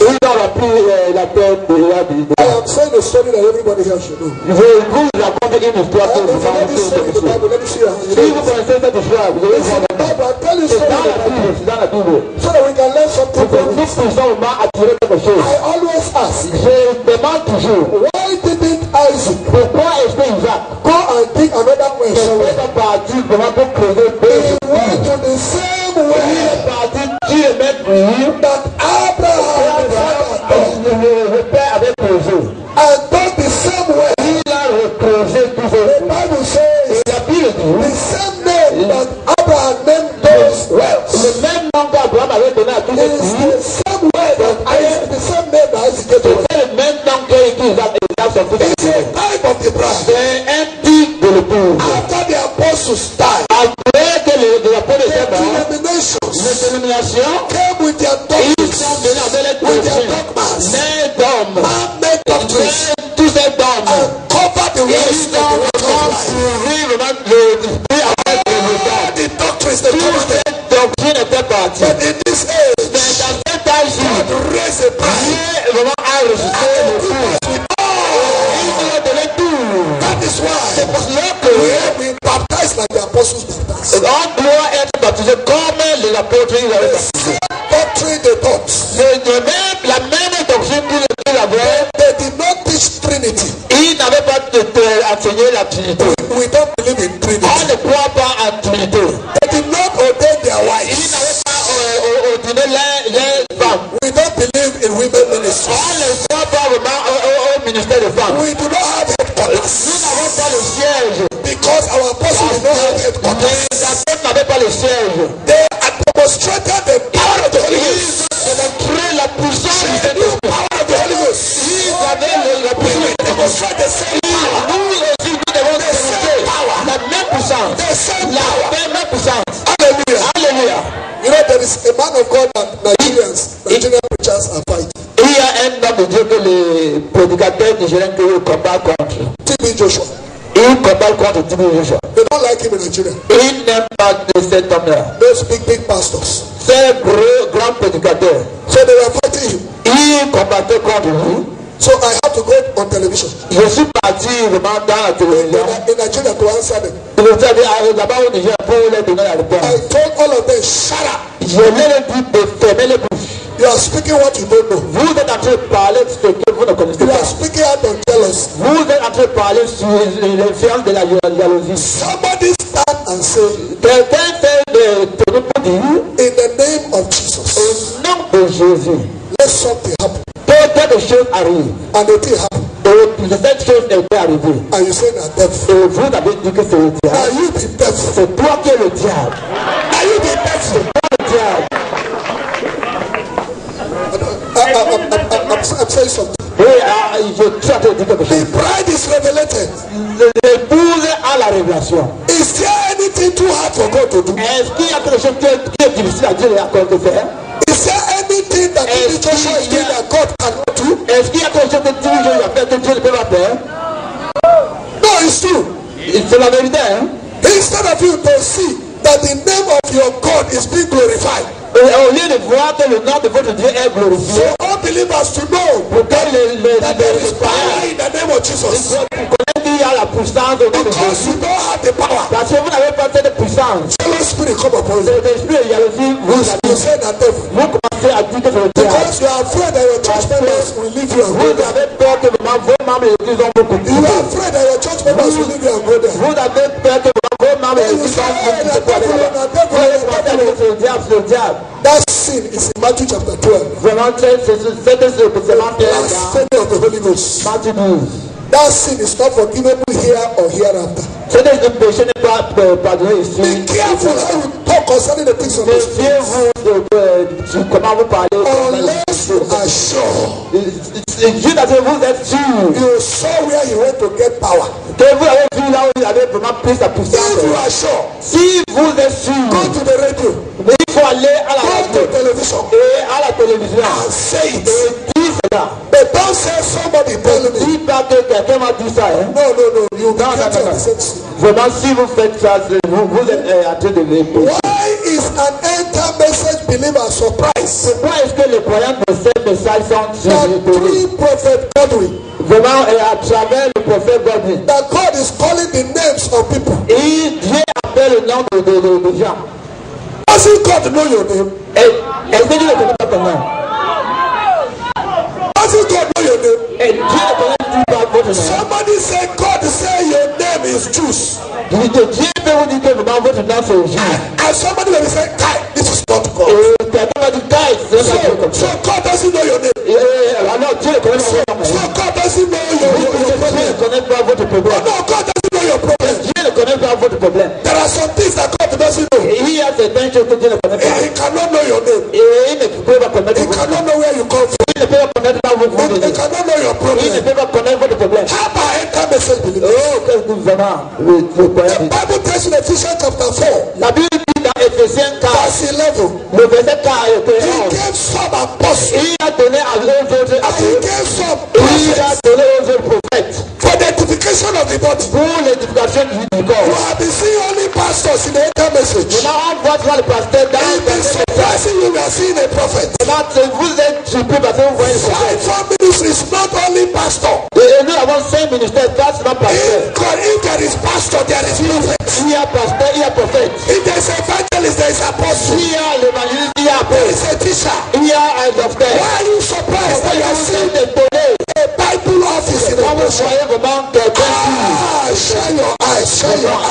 Speaker 4: Ils ont repris la terre de
Speaker 2: I am saying a story that everybody here should know.
Speaker 4: Je vous raconte une histoire que
Speaker 2: And
Speaker 4: vous
Speaker 2: if you know this story in the
Speaker 4: connaissez.
Speaker 2: Bible, let me see your hand.
Speaker 4: Si vous connaissez cette histoire, vous allez
Speaker 2: It's
Speaker 4: voir
Speaker 2: in the Bible. I tell you
Speaker 4: c'est
Speaker 2: story
Speaker 4: dans la
Speaker 2: in the Bible
Speaker 4: Bible, c'est dans la Bible.
Speaker 2: so that we can learn something
Speaker 4: Pour que
Speaker 2: from
Speaker 4: nous
Speaker 2: it.
Speaker 4: puissions vraiment attirer quelque chose.
Speaker 2: I always ask,
Speaker 4: Je demande toujours,
Speaker 2: why didn't Isaac
Speaker 4: pourquoi est-ce que Isaac
Speaker 2: go and dig another well
Speaker 4: est
Speaker 2: somewhere?
Speaker 4: parti vraiment pour creuser
Speaker 2: He went to the same
Speaker 4: Il
Speaker 2: well
Speaker 4: est parti Dieu mettre lui,
Speaker 2: that Abraham the father dug,
Speaker 4: le père avait creusé.
Speaker 2: and dug the same well.
Speaker 4: Il a recreusé tous
Speaker 2: The
Speaker 4: ces
Speaker 2: Bible says
Speaker 4: La Bible
Speaker 2: the
Speaker 4: dit,
Speaker 2: same name that Abraham named those wells
Speaker 4: le même nom qu'Abraham avait donné à tous ces
Speaker 2: is
Speaker 4: puits,
Speaker 2: the same way that Isaac, the same name that Isaac gave to us.
Speaker 4: c'est le même nom qu'Isaac sont tous les
Speaker 2: It's a type of the bride.
Speaker 4: C'est un type de l'épouse.
Speaker 2: After the apostles died,
Speaker 4: Après que les apôtres
Speaker 2: the
Speaker 4: étaient morts, les
Speaker 2: denominations
Speaker 4: dénominations,
Speaker 2: came with their
Speaker 4: ils
Speaker 2: doctrines,
Speaker 4: sont venus avec les
Speaker 2: with their
Speaker 4: doctrines,
Speaker 2: dogmas,
Speaker 4: nés d'hommes,
Speaker 2: man-made doctrines,
Speaker 4: tous ces dogmes.
Speaker 2: and covered the ways
Speaker 4: Ils
Speaker 2: of
Speaker 4: ont
Speaker 2: the word of life.
Speaker 4: construit vraiment le esprit avec le
Speaker 2: All the doctrines they covered them.
Speaker 4: doctrine était partie.
Speaker 2: But in this age,
Speaker 4: Mais dans cet âge-ci,
Speaker 2: God raised a bride.
Speaker 4: Dieu vraiment a ressuscité le fou. Il nous a donné tout.
Speaker 2: That is why
Speaker 4: C'est pour cela que
Speaker 2: we baptize like the apostles baptized.
Speaker 4: on doit être baptisé comme les apôtres ils avaient baptisé.
Speaker 2: Doctrine they taught.
Speaker 4: La même doctrine qu'ils avaient,
Speaker 2: They did not teach Trinity.
Speaker 4: ils n'avaient pas enseigné la Trinité.
Speaker 2: We don't believe in Trinity.
Speaker 4: On ne croit pas en Trinité.
Speaker 2: They did not obey their
Speaker 4: Ils
Speaker 2: wives.
Speaker 4: n'avaient pas ordonné les femmes.
Speaker 2: We don't believe in women ministry.
Speaker 4: On ne croit pas vraiment au ministère des femmes.
Speaker 2: We do not have headquarters
Speaker 4: Nous n'avons pas le siège.
Speaker 2: because our apostles did not have headquarters.
Speaker 4: Les apôtres n'avaient pas le siège.
Speaker 2: They had demonstrated the power of the Holy Ghost.
Speaker 4: Ils ont montré la puissance du
Speaker 2: The
Speaker 4: Saint-Esprit.
Speaker 2: power of the Holy Ghost.
Speaker 4: Ils avaient la puissance.
Speaker 2: Demonstrate the same power.
Speaker 4: Nous aussi, nous devons démontrer la même puissance.
Speaker 2: The same
Speaker 4: La
Speaker 2: power.
Speaker 4: même puissance.
Speaker 2: Hallelujah.
Speaker 4: Alléluia.
Speaker 2: You know, there is a man of God that Nigerian preachers are fighting.
Speaker 4: Il y a un homme de Dieu que les prédicateurs nigériens que combattent contre.
Speaker 2: TB Joshua.
Speaker 4: Ils combattent contre TB Joshua.
Speaker 2: They don't like him in Nigeria.
Speaker 4: Ils n'aiment pas de cet homme-là.
Speaker 2: Those big pastors.
Speaker 4: C'est un grand prédicateur.
Speaker 2: So they were fighting him.
Speaker 4: Ils combattaient contre lui.
Speaker 2: So I had to go on television
Speaker 4: Je suis parti vraiment dans la télévision.
Speaker 2: in Nigeria to answer them.
Speaker 4: Je me suis dit, là-bas au Niger pour les donner la réponse.
Speaker 2: I told all of them, shut up.
Speaker 4: Je leur ai dit de fermer les bouches.
Speaker 2: You are speaking what you don't know.
Speaker 4: Vous êtes en train de parler de ce que vous ne connaissez
Speaker 2: You are
Speaker 4: pas.
Speaker 2: speaking out of jealousy.
Speaker 4: Vous êtes en train de parler sur l'influence de la jalousie.
Speaker 2: Somebody stand and say,
Speaker 4: Quelqu'un fait de tourner pour dire,
Speaker 2: in the name of Jesus,
Speaker 4: au nom de Jésus,
Speaker 2: let something happen.
Speaker 4: quelque chose arrive.
Speaker 2: And the thing happened.
Speaker 4: Et cette chose est arrivée.
Speaker 2: And you say that devil.
Speaker 4: Et vous avez dit que c'est le diable.
Speaker 2: Are you the devil?
Speaker 4: C'est toi qui es le diable.
Speaker 2: Are you the devil?
Speaker 4: Le diable.
Speaker 2: I'm saying something.
Speaker 4: Et je suis en train de dire quelque chose.
Speaker 2: The bride is revelated.
Speaker 4: L'épouse a la révélation.
Speaker 2: Is there anything too hard for God to do?
Speaker 4: Est-ce qu'il y a quelque chose qui est difficile à Dieu de faire?
Speaker 2: Is there anything that the Joshua is doing that God cannot do?
Speaker 4: Est-ce qu'il y a quelque chose que Dieu va faire que Dieu ne peut pas faire?
Speaker 2: No, it's true.
Speaker 4: C'est la vérité. Hein?
Speaker 2: Instead of you to see that the name of your God is being glorified.
Speaker 4: Et au lieu de voir que le nom de votre Dieu est glorifié,
Speaker 2: For all believers to know
Speaker 4: pour que
Speaker 2: that there is power in the name of Jesus.
Speaker 4: connaître qu'il y a la puissance au nom de
Speaker 2: Because
Speaker 4: Jésus.
Speaker 2: you don't have the power.
Speaker 4: Parce que vous n'avez pas cette puissance.
Speaker 2: Holy Spirit come upon you.
Speaker 4: C'est l'esprit de jalousie vous
Speaker 2: You
Speaker 4: habite.
Speaker 2: say that devil.
Speaker 4: Vous commencez à dire que c'est le diable.
Speaker 2: Because you are afraid that your church members will leave you and go
Speaker 4: Vous
Speaker 2: there.
Speaker 4: avez peur que vos membres de l'église ont beaucoup de
Speaker 2: You are afraid that your church members will leave you and go there.
Speaker 4: Vous avez peur que vos membres de l'église ont beaucoup de problèmes. Vous pensez que c'est le diable, c'est le diable.
Speaker 2: That sin is in Matthew chapter 12.
Speaker 4: Vraiment, c'est
Speaker 2: Blasphemy of the Holy Ghost.
Speaker 4: Matthieu 12.
Speaker 2: That sin is not forgivable here or hereafter.
Speaker 4: C'est un péché n'est pas pardonné ici.
Speaker 2: Be careful how you talk concerning the things of the Spirit.
Speaker 4: Méfiez-vous de comment vous parlez.
Speaker 2: Unless you are sure.
Speaker 4: Dieu n'a que vous êtes sûr
Speaker 2: You saw where he went to get power.
Speaker 4: que vous avez vu là où il avait vraiment pris sa puissance.
Speaker 2: If you are sure,
Speaker 4: Si vous êtes sûr,
Speaker 2: go to the radio,
Speaker 4: mais il faut aller à la
Speaker 2: go
Speaker 4: radio
Speaker 2: to television,
Speaker 4: et à la télévision
Speaker 2: and say it.
Speaker 4: et dire cela.
Speaker 2: But don't say somebody telling me.
Speaker 4: Dis pas que quelqu'un m'a dit ça. Hein?
Speaker 2: No, you
Speaker 4: Non, non,
Speaker 2: can't
Speaker 4: non, non.
Speaker 2: the same sin.
Speaker 4: Vraiment, si vous faites ça, vous êtes en train de l'épouse.
Speaker 2: Why is an enter message believer surprised
Speaker 4: Pourquoi est-ce que les croyants de ces messages sont
Speaker 2: that
Speaker 4: étonnés?
Speaker 2: through Prophet Godwin,
Speaker 4: Vraiment, à travers le prophète Godwin,
Speaker 2: that God is calling the names of people?
Speaker 4: et Dieu appelle le nom de gens.
Speaker 2: Doesn't God know your name?
Speaker 4: Est-ce que Dieu ne connaît pas ton nom?
Speaker 2: Doesn't God know your name?
Speaker 4: Et Dieu ne connaît pas votre nom.
Speaker 2: Somebody say, God say your name is Juice.
Speaker 4: Dieu peut vous dire que vraiment votre nom c'est Jésus.
Speaker 2: And somebody will say, Kai, this is not God.
Speaker 4: Et quelqu'un va dire, Kai, c'est pas Dieu comme
Speaker 2: So
Speaker 4: ça.
Speaker 2: God doesn't know your name.
Speaker 4: Alors Dieu ne connaît pas votre nom.
Speaker 2: So God doesn't know your
Speaker 4: Dieu
Speaker 2: problem.
Speaker 4: ne connaît pas votre problème.
Speaker 2: No, God doesn't know your problem.
Speaker 4: Dieu ne connaît pas votre problème.
Speaker 2: There are some things that God doesn't know.
Speaker 4: Et il y a certaines choses que Dieu ne connaît pas.
Speaker 2: He cannot know your name.
Speaker 4: Et il ne peut pas connaître
Speaker 2: He
Speaker 4: votre problème.
Speaker 2: cannot know where you come from.
Speaker 4: Il ne peut pas connaître là où vous
Speaker 2: He
Speaker 4: venez.
Speaker 2: cannot know your
Speaker 4: Il ne
Speaker 2: problem.
Speaker 4: peut pas connaître votre problème.
Speaker 2: How about enter message believers?
Speaker 4: Oh, quel gouvernement.
Speaker 2: The Bible tells in Ephesians chapter 4,
Speaker 4: La Bible dit dans Éphésiens 4,
Speaker 2: verse 11,
Speaker 4: le verset 4 et
Speaker 2: He
Speaker 4: 11,
Speaker 2: gave some apostles.
Speaker 4: il a donné à eux autres
Speaker 2: And He
Speaker 4: apôtres,
Speaker 2: gave some
Speaker 4: il a
Speaker 2: prophets
Speaker 4: donné aux autres prophètes
Speaker 2: for the edification of the body.
Speaker 4: pour l'édification du
Speaker 2: You
Speaker 4: corps.
Speaker 2: have been seeing only part pastors in the enter message.
Speaker 4: Maintenant, on voit souvent le pasteur dans
Speaker 2: It is
Speaker 4: le
Speaker 2: surprising you are seeing a prophet.
Speaker 4: Maintenant, vous êtes surpris parce que vous voyez le prophète.
Speaker 2: Five ministries, not only pastor.
Speaker 4: Et nous avons 5 ministères, pas seulement pasteur.
Speaker 2: If there is pastor, there is prophet.
Speaker 4: Il y a pasteur, il y a prophète.
Speaker 2: If there is evangelist, there is apostle.
Speaker 4: Il y a l'évangéliste, il y a
Speaker 2: There
Speaker 4: apôtre.
Speaker 2: is a teacher.
Speaker 4: Il y a un docteur.
Speaker 2: Why are you surprised that you are seeing
Speaker 4: Vous
Speaker 2: a Bible office in the
Speaker 4: voyez
Speaker 2: nation?
Speaker 4: vraiment quelqu'un
Speaker 2: Ah, shine your eyes, shine your eyes.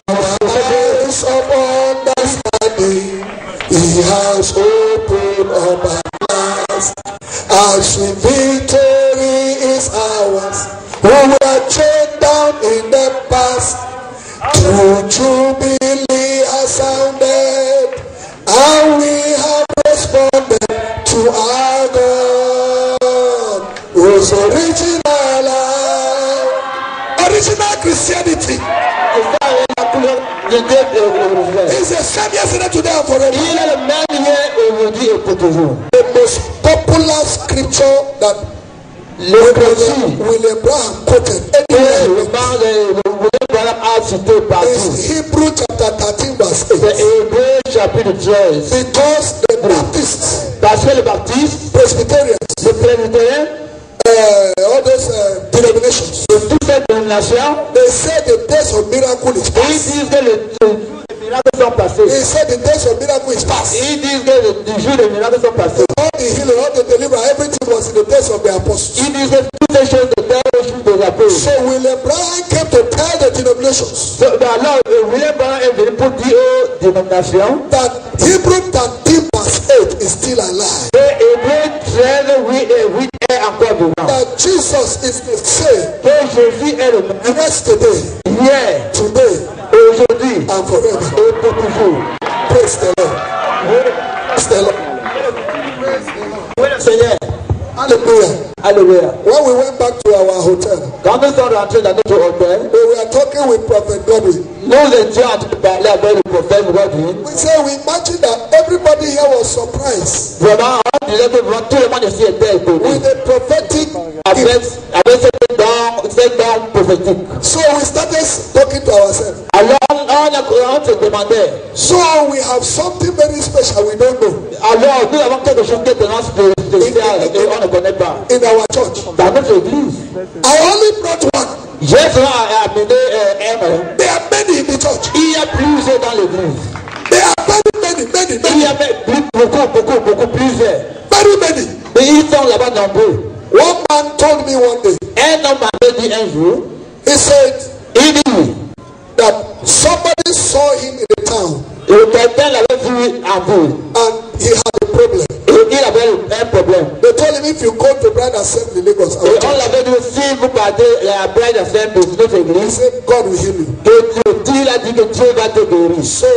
Speaker 2: Eyes of understanding, He has opened up our eyes. Our sweet victory is ours. We were chained down in the past. True jubilee has sounded, and we have responded to our God, who's original. Original Christianity is the same yesterday, today, and forever.
Speaker 4: Il est le même hier, aujourd'hui et pour toujours.
Speaker 2: The most popular scripture that William Branham quoted anywhere is Hebrew chapter 13 verse 8.
Speaker 4: C'est Hébreux chapitre 13.
Speaker 2: Because the Baptists,
Speaker 4: Parce que les baptistes,
Speaker 2: Presbyterians,
Speaker 4: les presbytériens,
Speaker 2: all those denominations,
Speaker 4: de toutes ces dénominations,
Speaker 2: they say the days of miracle is
Speaker 4: ils
Speaker 2: past.
Speaker 4: disent que les miracles sont passés.
Speaker 2: They say the days of miracle is past.
Speaker 4: Ils disent que les jours des miracles sont passés.
Speaker 2: All the healing, all the deliverance, everything was in the days of the apostles.
Speaker 4: Ils disent que toutes ces choses étaient au jour des apôtres.
Speaker 2: So William Branham came to tell the denominations
Speaker 4: Alors, William Branham est venu pour dire aux dénominations
Speaker 2: that Hebrew 13 verse 8 is still alive.
Speaker 4: que Hébreux 13, 8 est encore vivant.
Speaker 2: That Jesus is the same
Speaker 4: Que Jésus est le même
Speaker 2: yesterday,
Speaker 4: hier,
Speaker 2: today,
Speaker 4: aujourd'hui
Speaker 2: and forever.
Speaker 4: et pour toujours.
Speaker 2: Praise the Lord. Praise the Lord.
Speaker 4: Oui, le Seigneur.
Speaker 2: Hallelujah.
Speaker 4: Alléluia.
Speaker 2: When we went back to our hotel,
Speaker 4: Quand nous sommes rentrés dans notre hôtel,
Speaker 2: we were talking with Prophet Godwin.
Speaker 4: nous étions en train de parler avec le prophète Godwin.
Speaker 2: We said we imagine that everybody here was surprised
Speaker 4: Vraiment, on disait que vraiment, tout le monde ici était étonné
Speaker 2: with the prophetic
Speaker 4: avec
Speaker 2: gift.
Speaker 4: ces dons prophétiques.
Speaker 2: So we started talking to ourselves.
Speaker 4: Alors, on se demandait,
Speaker 2: So we have something very special we don't know
Speaker 4: alors nous avons quelque chose qui est tellement spécial et on ne connaît pas
Speaker 2: in our church.
Speaker 4: dans notre église.
Speaker 2: I only brought one.
Speaker 4: J'ai seulement amené un.
Speaker 2: There are many in the church.
Speaker 4: Il y a plusieurs dans l'église.
Speaker 2: There are many,
Speaker 4: Il y a beaucoup plusieurs.
Speaker 2: very many.
Speaker 4: Mais ils sont là-bas nombreux.
Speaker 2: One man told me one day,
Speaker 4: Un homme m'avait dit un jour,
Speaker 2: he said
Speaker 4: il dit,
Speaker 2: that somebody saw him in the town
Speaker 4: quelqu'un l'avait vu en ville.
Speaker 2: and he had a problem.
Speaker 4: Et il avait un problème.
Speaker 2: They told him if you go to Bride Assembly Lagos, I
Speaker 4: Et
Speaker 2: will
Speaker 4: on
Speaker 2: tell you.
Speaker 4: l'avait dit, si vous partez à Bride Assembly de notre
Speaker 2: He
Speaker 4: église,
Speaker 2: said God will heal you.
Speaker 4: que Dieu a dit que Dieu va te guérir.
Speaker 2: So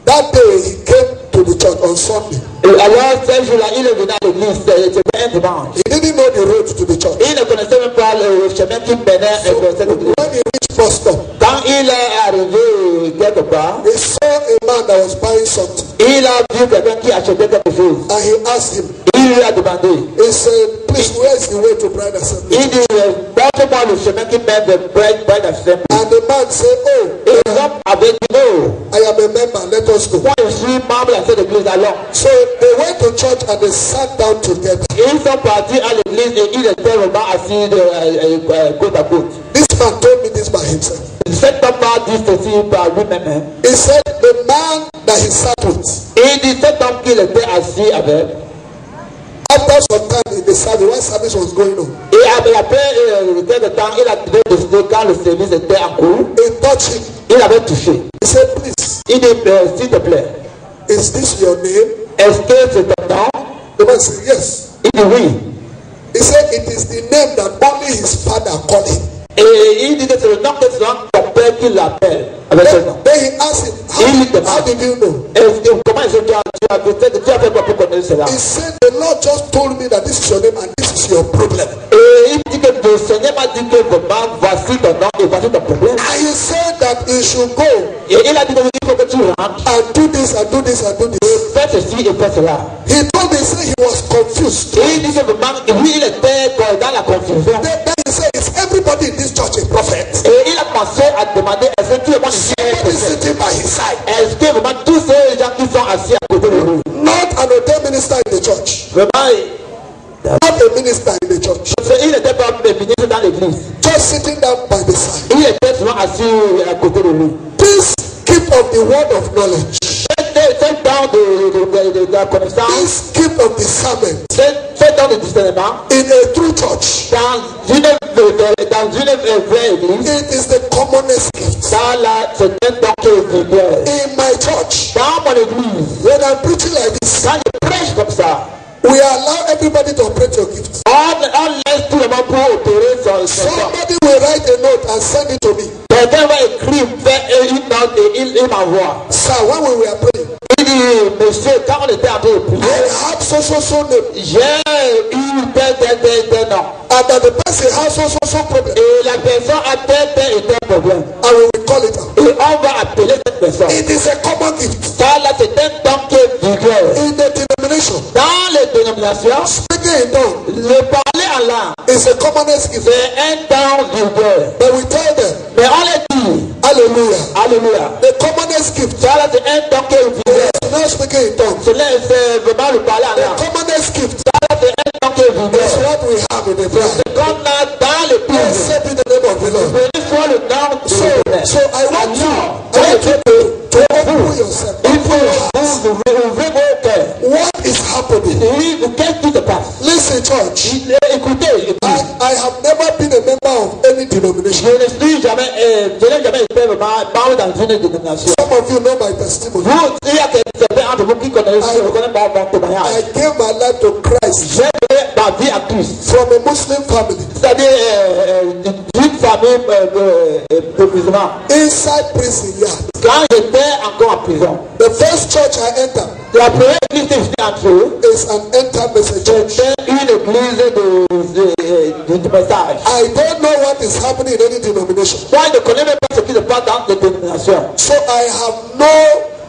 Speaker 2: that day he came to the church on Sunday.
Speaker 4: Et alors, ce jour-là, il est venu à l'église, c'était un dimanche.
Speaker 2: He didn't know the road to the church.
Speaker 4: Il ne connaissait même pas le chemin qui menait vers cette église.
Speaker 2: When he reached bus stop,
Speaker 4: Quand il est arrivé quelque part,
Speaker 2: he saw a man that was buying something
Speaker 4: il a vu quelqu'un qui achetait quelque chose.
Speaker 2: and he asked him,
Speaker 4: Il lui a demandé,
Speaker 2: he said, please, where is the way to Bride Assembly?
Speaker 4: il dit, montre-moi le chemin qui mène vers Bride Assembly.
Speaker 2: And the man said, oh,
Speaker 4: Et l'homme avait dit, non,
Speaker 2: I am a member, let us go.
Speaker 4: moi je suis membre de cette église, alors.
Speaker 2: So they went to church and they sat down together.
Speaker 4: Ils sont partis à l'église et ils étaient vraiment assis côte à côte.
Speaker 2: This man told me this by himself.
Speaker 4: Cet homme a dit ceci par lui-même.
Speaker 2: He said the man that he sat with,
Speaker 4: Il dit, cet homme qu'il était assis avec,
Speaker 2: after some time in the service, when service was going on,
Speaker 4: et après quelque temps, il a décidé quand le service était en cours,
Speaker 2: he touched him.
Speaker 4: il avait touché.
Speaker 2: He said, please,
Speaker 4: Il dit, s'il te plaît,
Speaker 2: is this your name?
Speaker 4: est-ce que c'est ton nom?
Speaker 2: The man said, yes.
Speaker 4: Il dit oui.
Speaker 2: He said it is the name that only his father called him.
Speaker 4: Et il dit que c'est le nom que c'est ton père qui l'appelle avec ce nom.
Speaker 2: Then he asked him, how did you know?
Speaker 4: Comment est-ce que tu as fait quoi pour connaître cela?
Speaker 2: He said, the Lord just told me that this is your name and this is your problem.
Speaker 4: Et il dit que le Seigneur m'a dit que vraiment voici ton nom et voici ton problème.
Speaker 2: And he said that you should go
Speaker 4: Et il a dit qu'il faut que tu rentres,
Speaker 2: and do this and do this and do this.
Speaker 4: fais ceci et fais cela.
Speaker 2: He told me, he said he was confused.
Speaker 4: Et il dit que vraiment, lui il était dans la confusion.
Speaker 2: Then he said, is everybody in this church a prophet?
Speaker 4: Et il a commencé à demander, est-ce que tout le monde ici est vraiment tous ces gens qui sont assis à côté de lui.
Speaker 2: Not an ordained minister in the church.
Speaker 4: Vraiment,
Speaker 2: Not a minister in the church.
Speaker 4: il n'était pas un ministre dans l'église.
Speaker 2: Just sitting down by the side.
Speaker 4: Il était souvent assis à côté de lui.
Speaker 2: Please keep of the word of knowledge.
Speaker 4: C'est dans de la connaissance.
Speaker 2: Please keep of discernment.
Speaker 4: C'est dans le discernement.
Speaker 2: In a true church.
Speaker 4: Dans une vraie église.
Speaker 2: It is the commonest gift.
Speaker 4: C'est un don qui est vulgaire.
Speaker 2: In my church.
Speaker 4: Dans mon église.
Speaker 2: When I'm preaching like this.
Speaker 4: Quand je prêche comme ça.
Speaker 2: We allow everybody to operate your gift.
Speaker 4: On laisse tout le monde pour opérer son.
Speaker 2: Somebody will write a note and send it to me.
Speaker 4: Quelqu'un va écrire, faire une note et il m'envoie.
Speaker 2: Sir, when we were praying.
Speaker 4: Il dit, monsieur, quand on était en train de prier,
Speaker 2: I have so name.
Speaker 4: J'ai eu tel nom.
Speaker 2: And that the person has so problem.
Speaker 4: Et la personne a tel problème.
Speaker 2: And we will call it out.
Speaker 4: Et on va appeler cette personne.
Speaker 2: It is a common gift.
Speaker 4: Ça là, c'est un don qui est vulgaire.
Speaker 2: In the denomination.
Speaker 4: Dans les dénominations,
Speaker 2: Speaking in tongues.
Speaker 4: le parler en langue,
Speaker 2: is a commonest gift.
Speaker 4: c'est un don vulgaire.
Speaker 2: But we tell them.
Speaker 4: Mais on les dit,
Speaker 2: Hallelujah.
Speaker 4: alléluia.
Speaker 2: The commonest gift.
Speaker 4: Ça là, c'est un don qui est vulgaire.
Speaker 2: Not speaking in tongues.
Speaker 4: C'est vraiment le parler en
Speaker 2: The
Speaker 4: langue.
Speaker 2: commonest gift.
Speaker 4: Ça là, c'est un don qui est vulgaire.
Speaker 2: That's what we have in the prayer.
Speaker 4: C'est qu'on a dans les pays.
Speaker 2: Blessed be the name of the Lord.
Speaker 4: Béni soit le nom de l'Éternel.
Speaker 2: So I want you to open yourself.
Speaker 4: Il faut ouvrir vos cœurs.
Speaker 2: What is happening?
Speaker 4: Qu'est-ce qui se passe?
Speaker 2: Listen, church.
Speaker 4: Écoutez,
Speaker 2: I have never been a member of any denomination.
Speaker 4: je n'ai jamais été vraiment membre dans une dénomination.
Speaker 2: Some of you know my testimony.
Speaker 4: Vous, il y a certains entre vous qui connaissent mon témoignage.
Speaker 2: I gave my life to Christ.
Speaker 4: J'ai donné ma vie à Christ.
Speaker 2: From a Muslim family.
Speaker 4: C'est-à-dire d'une famille de musulmans.
Speaker 2: Inside prison yard.
Speaker 4: Quand j'étais encore en prison,
Speaker 2: the first church I entered.
Speaker 4: La première église que j'étais entrée
Speaker 2: is an enter message church.
Speaker 4: C'était une église de message.
Speaker 2: I don't know what is happening in any denomination.
Speaker 4: Moi, je ne connais même pas ce qui se passe dans les dénominations.
Speaker 2: So I have no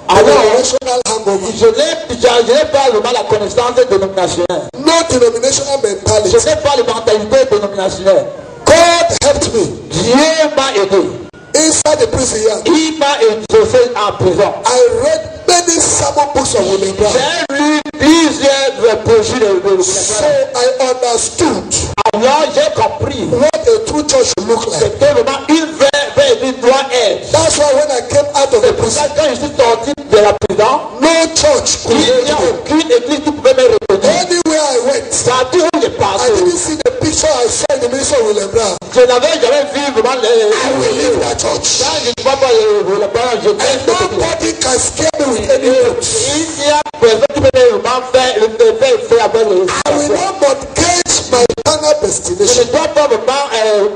Speaker 2: denominational hangover.
Speaker 4: Je n'ai pas vraiment la connaissance dénominationnelle.
Speaker 2: No denominational mentality.
Speaker 4: Je n'ai pas la mentalité dénominationnelle.
Speaker 2: God helped me.
Speaker 4: Dieu m'a aidé.
Speaker 2: Inside the prison yard.
Speaker 4: Il m'a exaucé en prison.
Speaker 2: I read many sermon books of William Brown.
Speaker 4: J'ai lu plusieurs projets de
Speaker 2: So I understood.
Speaker 4: Alors j'ai compris
Speaker 2: what a true church should look like.
Speaker 4: C'était vraiment une vraie église doit être.
Speaker 2: That's why when I came out of the prison,
Speaker 4: quand je suis sorti de la prison,
Speaker 2: no church could
Speaker 4: il n'y a aucune église qui pouvait me retenir.
Speaker 2: Anywhere I went,
Speaker 4: partout où j'ai passé,
Speaker 2: I didn't see the picture I saw in the ministry of William Brown.
Speaker 4: Je n'avais jamais vu vraiment
Speaker 2: I will leave that church.
Speaker 4: Quand je ne vois pas le Brown, je
Speaker 2: and nobody can scare me with any words.
Speaker 4: Il y a personne qui peut vraiment faire avec les.
Speaker 2: I will not mortgage my eternal
Speaker 4: Je
Speaker 2: destination.
Speaker 4: ne dois pas vraiment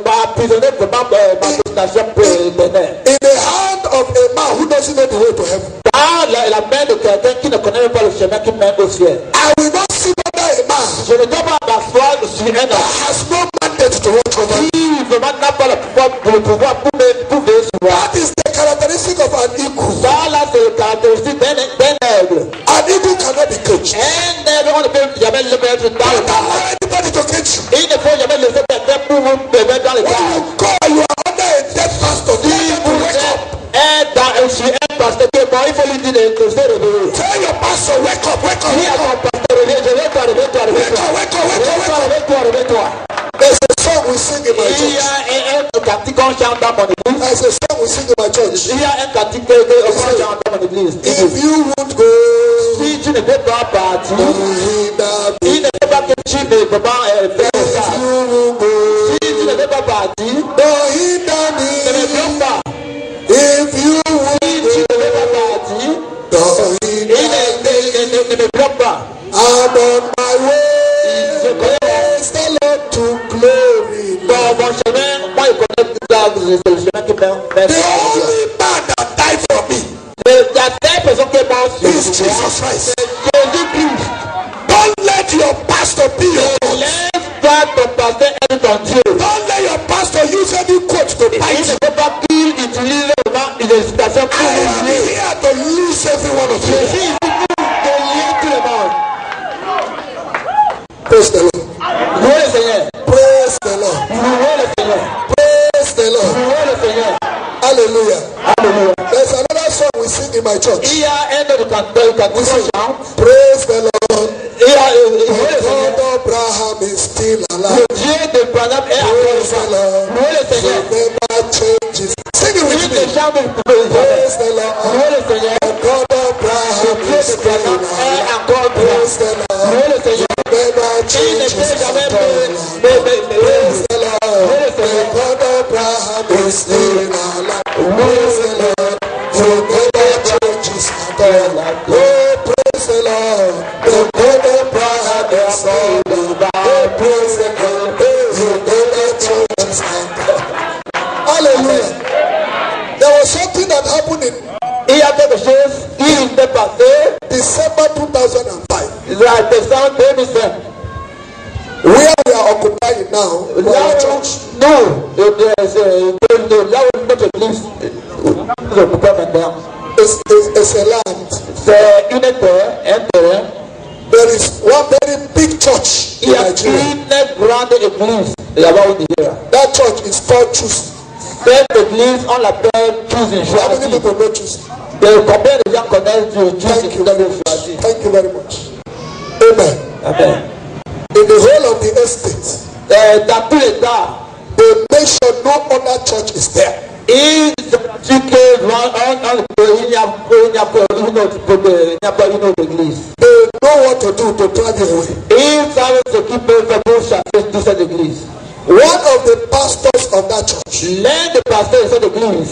Speaker 4: m'emprisonner vraiment ma destination éternelle.
Speaker 2: In the hand of a man who doesn't know the way to heaven.
Speaker 4: Dans la main de quelqu'un qui ne connaît même pas le chemin qui mène au ciel.
Speaker 2: I will not sit under a man
Speaker 4: Je ne dois pas m'asseoir sur un
Speaker 2: that
Speaker 4: homme
Speaker 2: has no mandate to watch over me.
Speaker 4: qui vraiment n'a pas le pouvoir pour veiller sur moi.
Speaker 2: That is the characteristic of an eagle.
Speaker 4: Ça là, c'est la caractéristique d'un aigle.
Speaker 2: An eagle cannot be caged.
Speaker 4: Un aigle, on ne peut jamais le mettre dans le
Speaker 2: Don't allow anybody to cage you.
Speaker 4: Il ne faut jamais laisser quelqu'un pour vous mettre dans le
Speaker 2: When
Speaker 4: cadre.
Speaker 2: you go, you are under a dead pastor. Tell
Speaker 4: Si
Speaker 2: them to
Speaker 4: vous
Speaker 2: wake up.
Speaker 4: êtes sur un pasteur qui est mort, il faut lui dire de se réveiller.
Speaker 2: Tell your pastor, wake up, wake up,
Speaker 4: Dis à
Speaker 2: wake
Speaker 4: ton
Speaker 2: up.
Speaker 4: pasteur, réveille-toi. Réveille-toi.
Speaker 2: There's a song we sing in my
Speaker 4: Il y
Speaker 2: church.
Speaker 4: a un cantique qu'on chante dans mon église.
Speaker 2: There's a song we sing in my church.
Speaker 4: Il y a un cantique qu'on chante dans mon église.
Speaker 2: If you won't go,
Speaker 4: Si tu ne veux pas partir,
Speaker 2: hinder me.
Speaker 4: il ne faut pas que tu ne peux pas faire
Speaker 2: If
Speaker 4: ça.
Speaker 2: you won't go,
Speaker 4: Si tu ne veux pas partir,
Speaker 2: don't hinder
Speaker 4: ne me bloque
Speaker 2: me.
Speaker 4: pas.
Speaker 2: If you won't
Speaker 4: Si tu ne veux pas partir,
Speaker 2: don't
Speaker 4: il
Speaker 2: hinder
Speaker 4: ne me bloque pas.
Speaker 2: I'm on my
Speaker 4: Je
Speaker 2: way.
Speaker 4: connais
Speaker 2: Praise the Lord to glory.
Speaker 4: dans mon chemin, moi je connais c'est le chemin qui mène.
Speaker 2: The only man that died for me
Speaker 4: Il y a des personnes qui sont
Speaker 2: is Jesus Christ.
Speaker 4: Jésus-Christ.
Speaker 2: Don't let your pastor be your God.
Speaker 4: Laisse pas ton pasteur être ton Dieu.
Speaker 2: Don't let your pastor use any quote to
Speaker 4: Il
Speaker 2: bite
Speaker 4: ne
Speaker 2: you.
Speaker 4: faut pas qu'il utilise vraiment une citation pour
Speaker 2: I am
Speaker 4: vous lier.
Speaker 2: here to lose every one of
Speaker 4: Je
Speaker 2: you.
Speaker 4: suis ici pour lier tout le monde.
Speaker 2: Praise the Lord.
Speaker 4: Louez le Seigneur.
Speaker 2: Praise the Lord.
Speaker 4: Louez le Seigneur.
Speaker 2: Praise the Lord.
Speaker 4: Louez le Seigneur.
Speaker 2: Hallelujah.
Speaker 4: Alléluia.
Speaker 2: There's another song we sing in my church.
Speaker 4: Il y a un autre canton qui chante.
Speaker 2: Praise the Lord.
Speaker 4: Il y a
Speaker 2: God Abraham is still alive.
Speaker 4: le Dieu d'Abraham est encore
Speaker 2: Praise the Lord.
Speaker 4: louez le Seigneur.
Speaker 2: He never changes. Sing it with
Speaker 4: Il
Speaker 2: me.
Speaker 4: ne jamais
Speaker 2: Praise the Lord.
Speaker 4: louez le Seigneur.
Speaker 2: God Abraham
Speaker 4: Dieu
Speaker 2: is still
Speaker 4: d'Abraham est
Speaker 2: alive.
Speaker 4: encore
Speaker 2: Praise the Lord.
Speaker 4: louez le Seigneur.
Speaker 2: Never
Speaker 4: Il ne
Speaker 2: changes.
Speaker 4: peut jamais
Speaker 2: Praise the Lord. God Abraham is still alive. Praise the Lord. He never changes at all. Oh, praise the Lord. God Abraham is still alive. Oh, praise the Lord. He never changes at all. Hallelujah. There was something that happened in
Speaker 4: Il y a quelque chose qui s'est passé
Speaker 2: December 2005.
Speaker 4: la décembre 2005.
Speaker 2: Where we are occupying now,
Speaker 4: Là
Speaker 2: our
Speaker 4: où
Speaker 2: church.
Speaker 4: là où notre église nous occupe maintenant,
Speaker 2: It's a land.
Speaker 4: c'est une terre, un terrain.
Speaker 2: There is one very big church
Speaker 4: Il
Speaker 2: in
Speaker 4: y a
Speaker 2: Nigeria.
Speaker 4: une grande église là-bas au Nigeria.
Speaker 2: That church is called Choose.
Speaker 4: Cette église, on l'appelle Choosing
Speaker 2: How many
Speaker 4: Choisis.
Speaker 2: people know Choose?
Speaker 4: Combien de gens connaissent
Speaker 2: Thank you
Speaker 4: Choosing
Speaker 2: very much.
Speaker 4: Choisis?
Speaker 2: Thank you very much. Amen.
Speaker 4: Amen.
Speaker 2: In the whole of the estate,
Speaker 4: Dans tous les cas,
Speaker 2: they make sure no other church is there.
Speaker 4: il dit qu'il n'y a pas une autre église.
Speaker 2: They know what to do to drive it away.
Speaker 4: Ils savent ce qu'ils peuvent faire pour chasser toute cette église.
Speaker 2: One of the pastors of that church,
Speaker 4: L'un des pasteurs de cette église,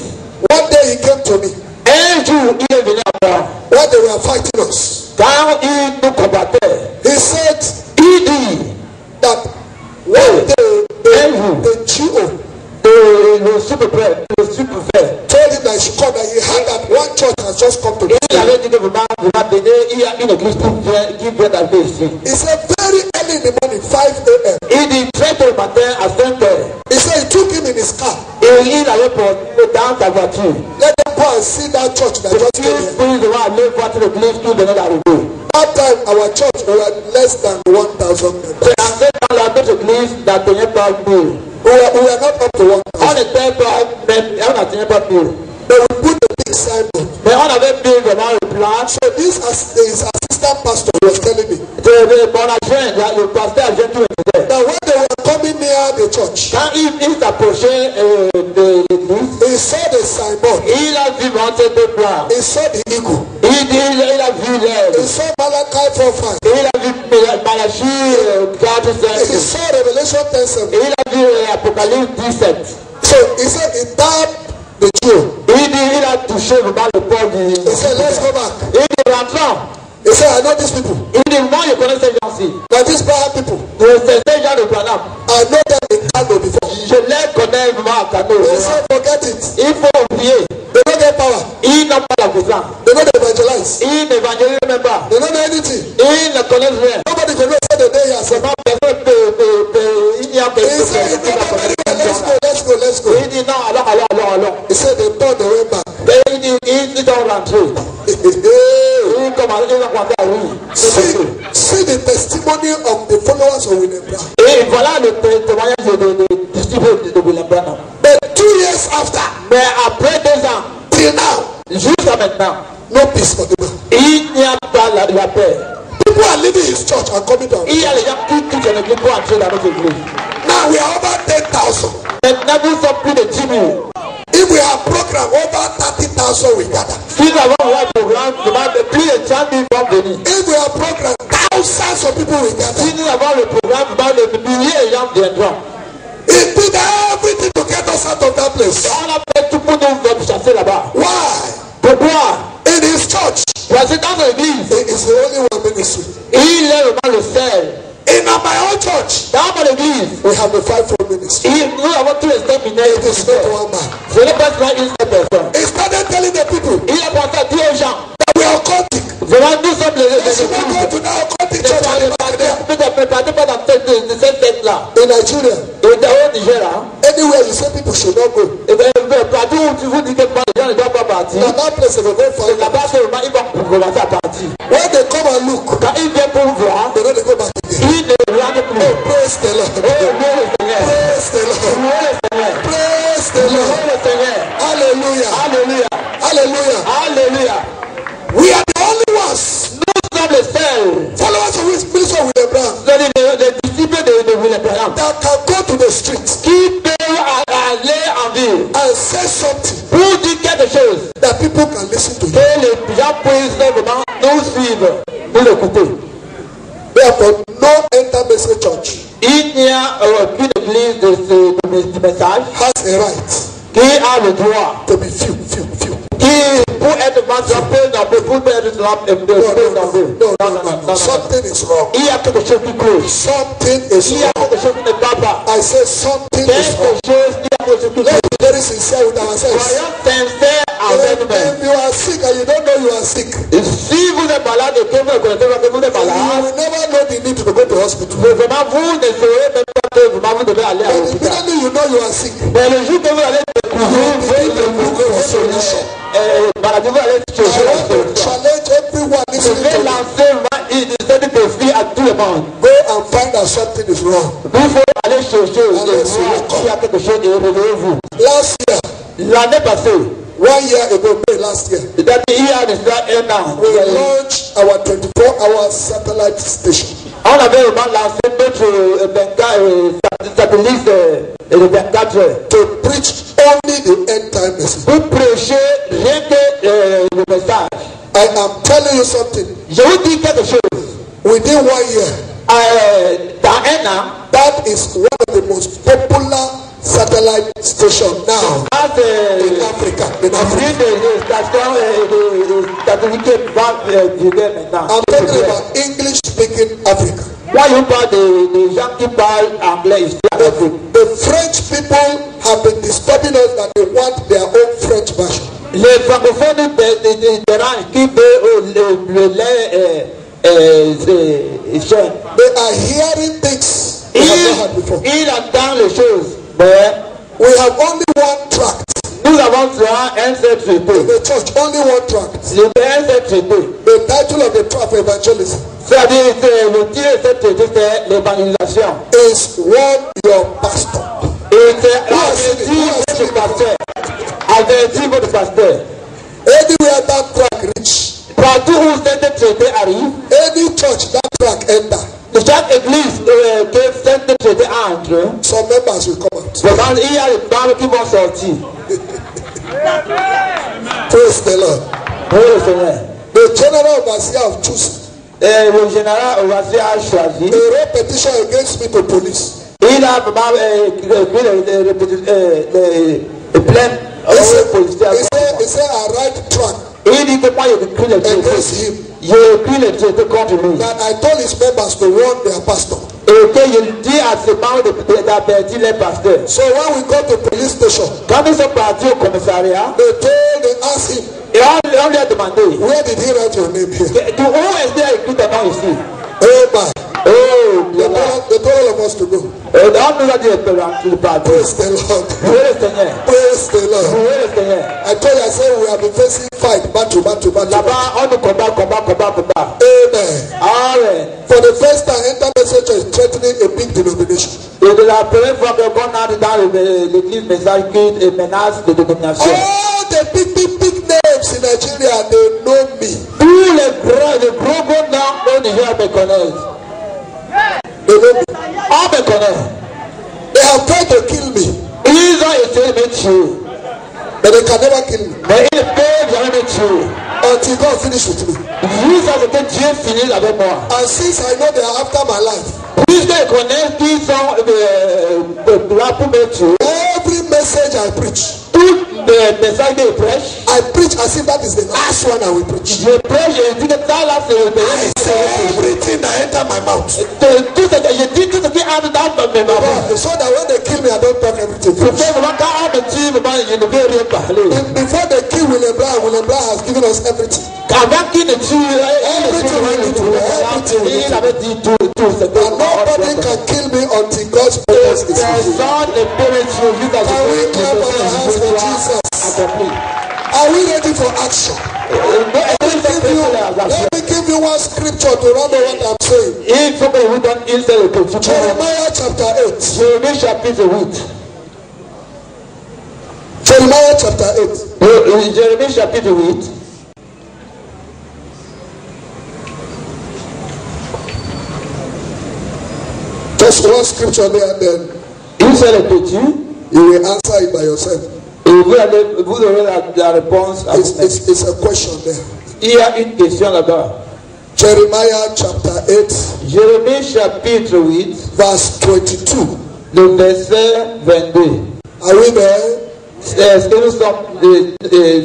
Speaker 2: one day he came to me
Speaker 4: un jour, il est venu à moi.
Speaker 2: when they were fighting us.
Speaker 4: Quand il nous combattait,
Speaker 2: He said
Speaker 4: il dit
Speaker 2: that one day the GO
Speaker 4: le sous-préfet
Speaker 2: told him that he should come, that he heard that one church has just come to
Speaker 4: il
Speaker 2: this.
Speaker 4: avait dit que vraiment venez, il y a une église qui vient d'arriver ici.
Speaker 2: He said very early in the morning, 5 a.m.
Speaker 4: Il dit très tôt le matin à 5 heures.
Speaker 2: He said he took him in his car.
Speaker 4: Et il avait porté dans sa voiture.
Speaker 2: Let them go and see that church that just
Speaker 4: Il
Speaker 2: came here.
Speaker 4: puis devoir aller voir cette église qui venait d'arriver.
Speaker 2: That time, our church we were less than 1,000 members.
Speaker 4: C'est en fait dans la d'autres église n'atteignait pas 1000.
Speaker 2: We were not up to 1,000.
Speaker 4: On n'était pas même, on n'atteignait pas 1000.
Speaker 2: But we put the big signboard.
Speaker 4: Mais on avait mis vraiment le plan.
Speaker 2: So this his assistant pastor was telling me
Speaker 4: Mon adjoint, le pasteur adjoint qui me disait.
Speaker 2: that when they were coming near the church,
Speaker 4: Quand il s'approchait de l'église,
Speaker 2: he saw the signboard.
Speaker 4: il a vu monter deux plans.
Speaker 2: He saw the eagle.
Speaker 4: Il a vu l'air.
Speaker 2: He saw Malachi 4:5.
Speaker 4: Il a vu Malachie 4,
Speaker 2: He
Speaker 4: 5.
Speaker 2: saw Revelation 10:7.
Speaker 4: Il a vu Apocalypse 17.
Speaker 2: So he said he tapped the jewel.
Speaker 4: Il a touché vraiment le corps du.
Speaker 2: He said, let's go back.
Speaker 4: Il dit rentrant.
Speaker 2: He said, I know these people.
Speaker 4: Il dit moi je connais ces gens-ci.
Speaker 2: Now these Baham people,
Speaker 4: C'est ces gens de Branham.
Speaker 2: I know them in Kano before.
Speaker 4: Je les connais vraiment à Kano.
Speaker 2: They said, forget it.
Speaker 4: Il faut oublier.
Speaker 2: They don't get power.
Speaker 4: Ils n'ont pas la puissance.
Speaker 2: They don't evangelize.
Speaker 4: Ils n'évangélisent même pas.
Speaker 2: They don't know anything.
Speaker 4: Ils ne connaissent rien.
Speaker 2: Nobody can know say the day he has said.
Speaker 4: Personne il y a
Speaker 2: He
Speaker 4: personne
Speaker 2: said, you know very well, let's go, let's go, let's go.
Speaker 4: Il dit non, alors.
Speaker 2: He said they thought they went back.
Speaker 4: Et il dit, ils sont rentrés. Il commence à commencer à oui.
Speaker 2: See the testimony of the followers of William Brown.
Speaker 4: Et voilà le témoignage de disciples de William Branham.
Speaker 2: But 2 years after,
Speaker 4: Mais après 2 ans,
Speaker 2: till now,
Speaker 4: jusqu'à maintenant,
Speaker 2: no peace for the man.
Speaker 4: il n'y a pas la paix.
Speaker 2: People are leaving his church and coming down.
Speaker 4: Il y a les gens qui quittent son église pour entrer dans notre église.
Speaker 2: Now we are over 10,000.
Speaker 4: Maintenant, nous sommes plus de 10 000.
Speaker 2: If we have program over 30,000 we gather.
Speaker 4: Si nous avons un programme, plus de 100 000 vont venir.
Speaker 2: If we have program, thousands of people we gather.
Speaker 4: Si nous avons le programme, des milliers de gens viendront.
Speaker 2: He did everything to get us out of that place.
Speaker 4: On a fait tout pour nous chasser là-bas.
Speaker 2: Why?
Speaker 4: Pourquoi?
Speaker 2: In his church,
Speaker 4: Parce que dans l'église,
Speaker 2: he is the only one ministry.
Speaker 4: il est vraiment le seul.
Speaker 2: In my own church,
Speaker 4: Dans mon église,
Speaker 2: we have the fivefold ministry.
Speaker 4: nous avons tous les séminaires.
Speaker 2: It is not one man.
Speaker 4: Ce n'est pas seulement une seule personne.
Speaker 2: He started telling the people
Speaker 4: Il a pensé à dire aux gens,
Speaker 2: that we are occultic.
Speaker 4: vraiment nous sommes les
Speaker 2: They should not go to that occultic church and
Speaker 4: Ne partez pas dans cette tête-là.
Speaker 2: in Nigeria.
Speaker 4: Et dans le Nigeria,
Speaker 2: Anywhere you say people should not go.
Speaker 4: partout où tu vous dis que les gens ne doivent pas partir,
Speaker 2: Now that place they will go find.
Speaker 4: là-bas seulement ils vont commencer à partir.
Speaker 2: When they come and look,
Speaker 4: Quand ils viennent pour voir,
Speaker 2: they don't go back again.
Speaker 4: ils ne regardent plus.
Speaker 2: Oh, praise the Lord.
Speaker 4: Oh, louez le Seigneur.
Speaker 2: Praise the Lord.
Speaker 4: Louez le Seigneur.
Speaker 2: Praise the
Speaker 4: Louez
Speaker 2: Lord.
Speaker 4: le Seigneur.
Speaker 2: Hallelujah.
Speaker 4: Alléluia.
Speaker 2: Hallelujah.
Speaker 4: Alléluia. suivre, vous l'écoutez.
Speaker 2: Therefore, no enter message church
Speaker 4: Il n'y a aucune église de message
Speaker 2: has a right
Speaker 4: qui a le droit,
Speaker 2: to be few.
Speaker 4: qui pour être drapé dans le pour être drapé dans le. Non.
Speaker 2: Something is wrong.
Speaker 4: Il y a quelque chose qui cloche.
Speaker 2: Something is
Speaker 4: Il y a
Speaker 2: wrong.
Speaker 4: quelque chose qui ne va pas.
Speaker 2: I say something is
Speaker 4: Quelque
Speaker 2: wrong.
Speaker 4: chose, il y a quelque chose qui
Speaker 2: Let's
Speaker 4: cloche.
Speaker 2: be very sincere with ourselves.
Speaker 4: Soyons sincères avec
Speaker 2: If
Speaker 4: nous-mêmes.
Speaker 2: you are sick and you don't know you are sick,
Speaker 4: Et si vous êtes malade et que vous ne connaissez pas que vous êtes
Speaker 2: you
Speaker 4: malade,
Speaker 2: will never know the need to go to hospital.
Speaker 4: vraiment vous ne saurez même pas que vous devez aller à
Speaker 2: But
Speaker 4: l'hôpital.
Speaker 2: immediately you know you are sick,
Speaker 4: Mais le jour que vous allez découvrir maladie, vous allez
Speaker 2: I
Speaker 4: chercher la
Speaker 2: want to
Speaker 4: solution.
Speaker 2: challenge everyone
Speaker 4: Je
Speaker 2: listening
Speaker 4: vais
Speaker 2: to me.
Speaker 4: lancer cette défi à tout le monde.
Speaker 2: Go and find out something is wrong.
Speaker 4: Il faut aller chercher et voir s'il y a quelque chose et réveillez-vous.
Speaker 2: Last year,
Speaker 4: L'année passée,
Speaker 2: 1 year ago, May last year,
Speaker 4: c'est-à-dire il y a déjà un an,
Speaker 2: we launched our 24-hour satellite station.
Speaker 4: on avait vraiment lancé notre satellite de 24 heures
Speaker 2: To preach only the end time message.
Speaker 4: pour prêcher rien que le message.
Speaker 2: I am telling you something.
Speaker 4: Je vous dis quelque chose.
Speaker 2: Within 1 year,
Speaker 4: Dans un an,
Speaker 2: that is one of the most popular satellite stations now in Africa. In Africa. I'm talking about English-speaking Africa.
Speaker 4: Moi, je parle des gens qui parlent anglais ici en Afrique.
Speaker 2: The French people have been disturbing us that they want their own French version.
Speaker 4: Les francophones des rangs qui veulent le lait
Speaker 2: They are hearing things they have not heard before.
Speaker 4: il entend les choses. Mais
Speaker 2: We have only one tract
Speaker 4: nous avons un seul
Speaker 2: in
Speaker 4: traité.
Speaker 2: the church, only one tract.
Speaker 4: Un seul traité.
Speaker 2: The title of the tract, evangelism,
Speaker 4: C'est-à-dire le titre de ce traité, c'est l'évangélisation.
Speaker 2: is Warn Your Pastor.
Speaker 4: Et c'est avertir votre pasteur. Avertir votre pasteur.
Speaker 2: Anywhere that tract reach,
Speaker 4: Partout où cette traité arrive,
Speaker 2: any church that tract enter,
Speaker 4: de chaque église que cette traité entre,
Speaker 2: some members will come out.
Speaker 4: vraiment, il y a les membres qui vont sortir.
Speaker 2: Praise the Lord.
Speaker 4: Pour le Seigneur.
Speaker 2: The general overseer of choosing
Speaker 4: Le général Ovasi a choisi.
Speaker 2: a wrote petition against me to police.
Speaker 4: Il a vraiment écrit les plaintes aux policiers.
Speaker 2: He said I write tract
Speaker 4: Il dit que moi, j'ai écrit les
Speaker 2: against
Speaker 4: traités.
Speaker 2: him.
Speaker 4: J'ai écrit les traités contre lui.
Speaker 2: That I told his members to warn their pastor.
Speaker 4: Et que je dis à ses membres d'avertir les pasteurs.
Speaker 2: So when we go to police station,
Speaker 4: Quand ils sont partis au commissariat,
Speaker 2: they asked him,
Speaker 4: et on lui a demandé,
Speaker 2: where did he write your name here?
Speaker 4: où est-ce qu'il a écrit ton nom ici?
Speaker 2: Oh my.
Speaker 4: Oh,
Speaker 2: They told all of us to go.
Speaker 4: on nous a dit de partir.
Speaker 2: Praise the Lord.
Speaker 4: Louez le Seigneur.
Speaker 2: Praise the Lord.
Speaker 4: Louez le Seigneur.
Speaker 2: I told you, I said we have been facing fight, battle.
Speaker 4: Là-bas, on nous combat.
Speaker 2: Amen.
Speaker 4: Ah ouais.
Speaker 2: For the first time, Enter Message is threatening a big denomination.
Speaker 4: Et de la première fois qu'on entre dans l'église message qui menace de dénomination.
Speaker 2: All the big names in Nigeria, they know me.
Speaker 4: Tous les gros noms au Niger me connaissent.
Speaker 2: They know me.
Speaker 4: On me connaît.
Speaker 2: They have tried to kill me,
Speaker 4: Ils ont essayé de me tuer.
Speaker 2: but they can never kill me
Speaker 4: Mais ils ne peuvent jamais me tuer.
Speaker 2: until God finish with me.
Speaker 4: Jusqu'à ce que Dieu finisse avec moi.
Speaker 2: And since I know they are after my life,
Speaker 4: Puisqu'ils connaissent qu'ils sont là pour me tuer,
Speaker 2: every message I preach,
Speaker 4: tout le message qu'ils prêchent,
Speaker 2: I preach as if that is the last one I will preach.
Speaker 4: je prêche et je dis que ça là c'est le dernier
Speaker 2: I say everything that enter my mouth.
Speaker 4: Tout ce que je dis, tout ce qui entre dans mes mains.
Speaker 2: So that when they kill me, I don't talk everything.
Speaker 4: Je fais vraiment quand on me tue, vraiment, je ne vais rien parler.
Speaker 2: Before they kill William Brown has given us everything.
Speaker 4: Avant qu'il ne tue, il avait dit tout ce que
Speaker 2: And nobody can kill me until God's purpose is fulfilled.
Speaker 4: personne ne peut me tuer jusqu'à
Speaker 2: Can we clap our hands for Jesus?
Speaker 4: accompli.
Speaker 2: Are we ready for action? Let me give you one scripture to remember what I'm saying.
Speaker 4: Il faut que je vous donne une seule écriture.
Speaker 2: Jeremiah chapter 8.
Speaker 4: Jérémie chapitre 8.
Speaker 2: Jeremiah chapter 8.
Speaker 4: Jérémie chapitre 8.
Speaker 2: Just one scripture there, and then
Speaker 4: Une seule écriture.
Speaker 2: you will answer it by yourself.
Speaker 4: Et vous aurez la réponse à vous-même.
Speaker 2: It's a question there.
Speaker 4: Il y a une question là-bas.
Speaker 2: Jeremiah chapter 8,
Speaker 5: Jérémie chapitre 8,
Speaker 2: verse 22.
Speaker 5: le verset 22.
Speaker 2: Are we there?
Speaker 5: Est-ce que nous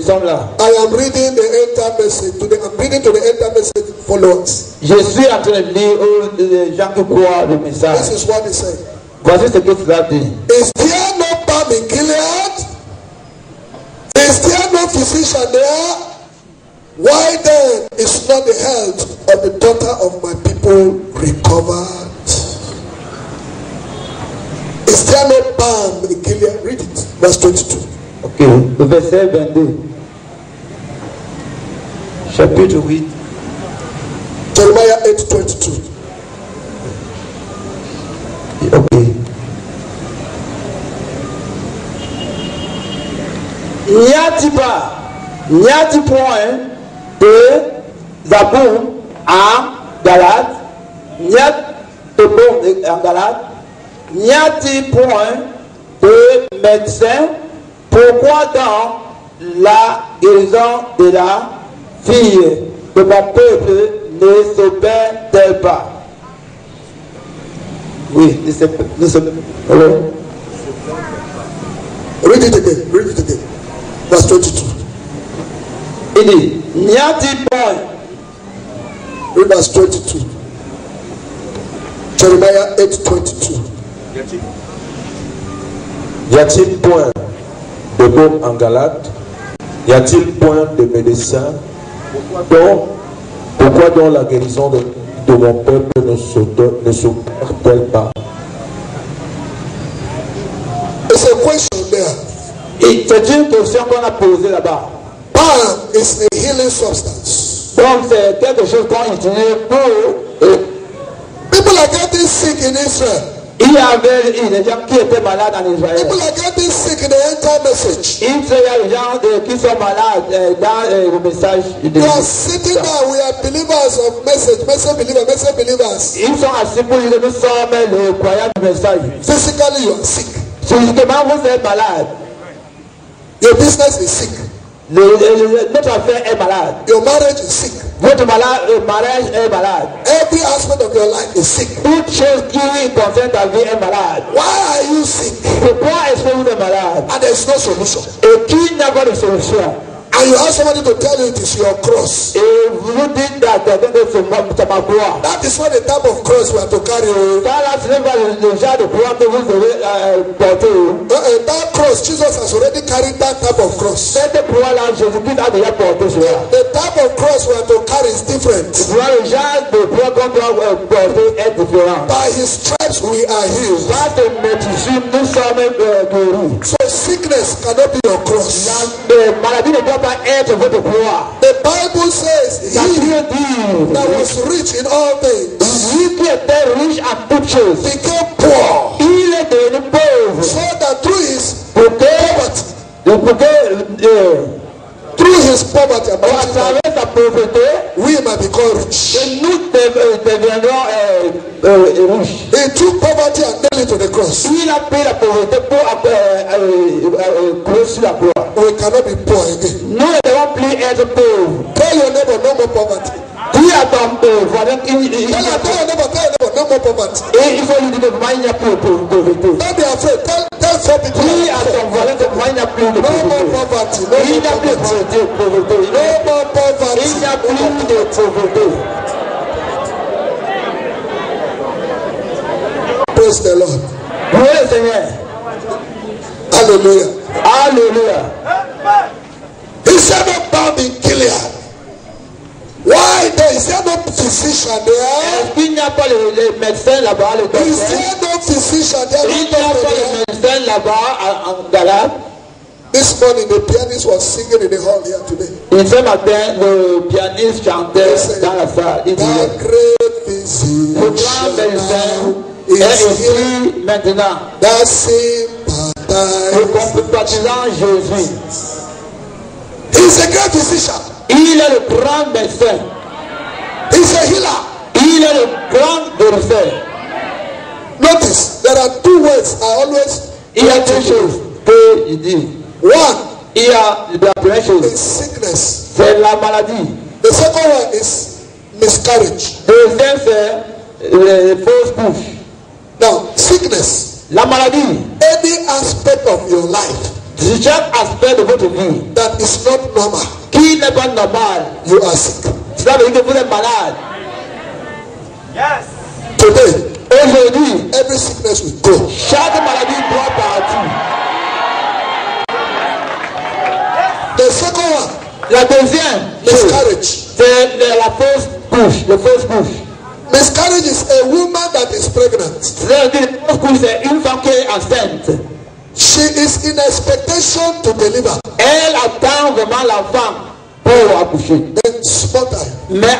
Speaker 5: sommes là?
Speaker 2: I am reading the end-time message. I'm reading to the end-time message followers.
Speaker 5: Je suis en train de lire aux gens qui croient le message.
Speaker 2: This is what he said.
Speaker 5: Voici ce que cela dit.
Speaker 2: Is there no balm in Gilead? Is there no physician there? Why then is not the health of the daughter of my people recovered? Is there no balm in Gilead? Read it. Verse 22.
Speaker 5: Ok, le verset 22. Chapitre 8.
Speaker 2: Jeremiah 8, 22.
Speaker 5: Ok. N'y a-t-il point de Zaboum en Galate? N'y a-t-il point en Galate? N'y a-t-il point de médecin? Pourquoi donc la guérison de la fille de mon peuple ne s'opère-t-elle pas? Oui, ne s'opère.
Speaker 2: Read it again. Read it again. Verse 22.
Speaker 5: Il dit, n'y a-t-il point?
Speaker 2: Read verse 22. Jeremiah 8, 22.
Speaker 1: Y a-t-il point de baume en Galate? Y a-t-il point de médecin? Pourquoi donc la guérison de mon peuple ne s'opère-t-elle pas?
Speaker 2: It's a question there.
Speaker 5: Et c'est une question qu'on a posée là-bas.
Speaker 2: Balm is a healing substance.
Speaker 5: Donc c'est quelque chose qu'on utilise pour...
Speaker 2: People are getting sick in Israel.
Speaker 5: Il y avait des gens qui étaient malades en Israël.
Speaker 2: People are getting sick in the end-time message.
Speaker 5: Il y a des gens qui sont malades dans le message de
Speaker 2: You are sitting there, we are believers of message believers.
Speaker 5: Ils sont assis pour dire que nous sommes les croyants du message.
Speaker 2: Physically, you are sick.
Speaker 5: Physiquement, vous êtes malade.
Speaker 2: Your business is sick.
Speaker 5: Notre affaire est malade.
Speaker 2: Your marriage is sick.
Speaker 5: Votre mariage est malade.
Speaker 2: Every aspect of your life is sick.
Speaker 5: Toute chose qui concerne ta vie est malade.
Speaker 2: Why are you sick?
Speaker 5: Pourquoi est-ce que vous êtes malade?
Speaker 2: And there is no solution.
Speaker 5: Et qu'il n'y a pas de solution.
Speaker 2: And you have somebody to tell you it is your cross.
Speaker 5: Et vous dites c'est ma croix.
Speaker 2: That is not the type of cross we are to carry.
Speaker 5: Ça là, ce n'est pas le genre de croix que vous devez porter.
Speaker 2: That cross, Jesus has already carried that type of cross.
Speaker 5: Cette croix là, Jésus-Christ a déjà porté cela.
Speaker 2: The type of cross we are to carry is different.
Speaker 5: Le genre de croix qu'on doit porter est différent.
Speaker 2: By his stripes we are healed.
Speaker 5: Par de médecine, nous sommes guéris.
Speaker 2: So sickness cannot be your cross.
Speaker 5: La maladie ne doit pas être votre croix.
Speaker 2: The Bible says
Speaker 5: La
Speaker 2: he
Speaker 5: Bible dit,
Speaker 2: that was rich in all things
Speaker 5: lui qui était riche en toutes choses,
Speaker 2: became poor,
Speaker 5: il est devenu pauvre.
Speaker 2: so that through his through his poverty
Speaker 5: À travers sa pauvreté,
Speaker 2: we might become rich.
Speaker 5: et nous deviendrons riches.
Speaker 2: He took poverty and nailed it to the cross.
Speaker 5: Il a pris la pauvreté pour courir sur la croix.
Speaker 2: We cannot be poor again.
Speaker 5: Nous ne devons plus être pauvres.
Speaker 2: Tell your neighbor no more poverty.
Speaker 5: Dis à ton voisin
Speaker 2: Tell your neighbor no more poverty.
Speaker 5: et il faut lui dire que il n'y a plus de pauvreté.
Speaker 2: Don't be afraid. Tell four people.
Speaker 5: Dis à ton voisin que il n'y a plus de
Speaker 2: No more
Speaker 5: pauvreté.
Speaker 2: poverty.
Speaker 5: Il n'y a plus de pauvreté.
Speaker 2: No more poverty.
Speaker 5: Il n'y a plus de pauvreté.
Speaker 2: Praise the Lord.
Speaker 5: Louez le Seigneur.
Speaker 2: Hallelujah.
Speaker 5: Alléluia.
Speaker 2: He said no balm in Gilead. Why there is there no physician there?
Speaker 5: Est-ce qu'il n'y a pas les médecins là-bas, les
Speaker 2: Is
Speaker 5: docteurs?
Speaker 2: there no physician there?
Speaker 5: Il n'y a pas les médecins là-bas en Galate.
Speaker 2: This morning the pianist was singing in the hall here today.
Speaker 5: Et ce matin, le pianiste chantait dans la salle. Il
Speaker 2: That
Speaker 5: disait,
Speaker 2: great
Speaker 5: le grand médecin
Speaker 2: physician is
Speaker 5: est
Speaker 2: here.
Speaker 5: ici maintenant.
Speaker 2: That
Speaker 5: Le
Speaker 2: sympathize.
Speaker 5: compatissant Jésus.
Speaker 2: He's a great physician.
Speaker 5: Il est le grand médecin.
Speaker 2: He's a healer.
Speaker 5: Il est le grand guérisseur.
Speaker 2: Notice there are two words I always
Speaker 5: Il y a deux choses qu'il dit.
Speaker 2: One
Speaker 5: Il y a la première chose,
Speaker 2: is sickness.
Speaker 5: c'est la maladie.
Speaker 2: The second one is miscarriage.
Speaker 5: Deuxième, c'est les fausses couches.
Speaker 2: Now, sickness.
Speaker 5: La maladie.
Speaker 2: Any aspect of your life
Speaker 5: Chaque aspect de votre vie
Speaker 2: that is not normal,
Speaker 5: qui n'est pas normal,
Speaker 2: you are sick.
Speaker 5: cela veut dire que vous êtes malade.
Speaker 6: Yes.
Speaker 2: Today,
Speaker 5: Aujourd'hui,
Speaker 2: every sickness will go.
Speaker 5: chaque maladie doit partir.
Speaker 2: The second one,
Speaker 5: La deuxième,
Speaker 2: miscarriage.
Speaker 5: c'est la fausse couche. Le fausse couche.
Speaker 2: Miscarriage is a woman that is pregnant.
Speaker 5: C'est-à-dire que la fausse couche, c'est une femme qui est enceinte.
Speaker 2: She is in expectation to deliver.
Speaker 5: Elle attend vraiment la femme pour accoucher.
Speaker 2: Then small time,
Speaker 5: Mais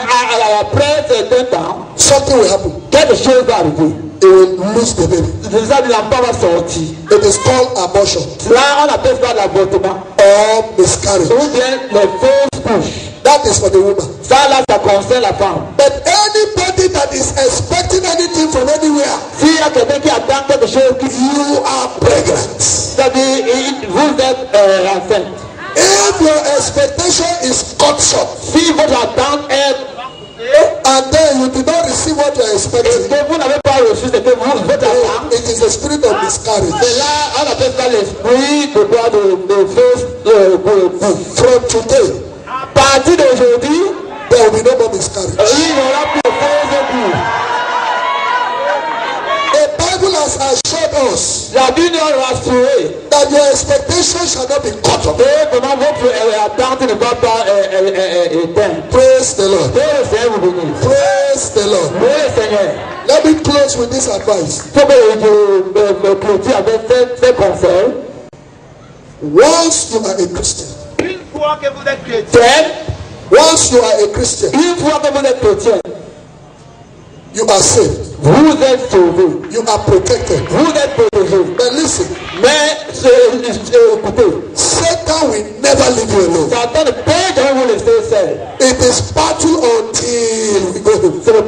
Speaker 5: après certain temps,
Speaker 2: something will happen.
Speaker 5: quelque chose va arriver.
Speaker 2: It will lose the baby.
Speaker 5: C'est ça que l'enfant va sortir.
Speaker 2: It is called abortion
Speaker 5: Là, on appelle ça l'avortement.
Speaker 2: or miscarriage.
Speaker 5: Ou bien les fausses couches.
Speaker 2: That is for the woman.
Speaker 5: Ça, là, ça concerne la femme.
Speaker 2: But anybody that is expecting anything from anywhere,
Speaker 5: S'il y a quelqu'un qui attend quelque chose,
Speaker 2: you are pregnant.
Speaker 5: c'est-à-dire, vous êtes enceinte.
Speaker 2: If your expectation is cut short
Speaker 5: Si votre attente est
Speaker 2: and then you did not receive what you are
Speaker 5: et
Speaker 2: expecting,
Speaker 5: que vous n'avez pas reçu ce que votre attente,
Speaker 2: it is a spirit of miscarriage.
Speaker 5: c'est là, on appelle ça l'esprit de quoi de fausses couches.
Speaker 2: From today,
Speaker 5: À partir d'aujourd'hui,
Speaker 2: there will be no more miscarriage.
Speaker 5: il n'y aura plus de fausses couches.
Speaker 2: The Bible has assured us
Speaker 5: La Bible nous a rassuré
Speaker 2: that your expectation shall not be cut off.
Speaker 5: que vraiment votre attente ne va pas éteindre.
Speaker 2: Praise the Lord.
Speaker 5: Que le Seigneur vous bénisse.
Speaker 2: Praise the Lord.
Speaker 5: Que le Seigneur.
Speaker 2: Let me close with this advice.
Speaker 5: Il faut que je me clôture avec ces conseils.
Speaker 2: Once you are a Christian,
Speaker 6: Une fois que vous êtes chrétien,
Speaker 2: once you are a Christian,
Speaker 5: Une fois que vous êtes chrétien,
Speaker 2: you are saved.
Speaker 5: vous êtes sauvé.
Speaker 2: You are protected.
Speaker 5: Vous êtes protégé.
Speaker 2: But listen,
Speaker 5: Mais écoutez,
Speaker 2: Satan will never leave you alone.
Speaker 5: Satan ne peut jamais vous laisser seul.
Speaker 2: It is battle until we go home.
Speaker 5: C'est la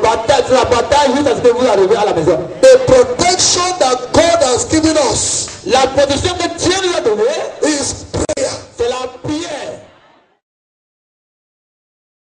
Speaker 5: bataille jusqu'à ce que vous arrivez à la maison.
Speaker 2: The protection that God has given us
Speaker 5: La protection que Dieu nous a donnée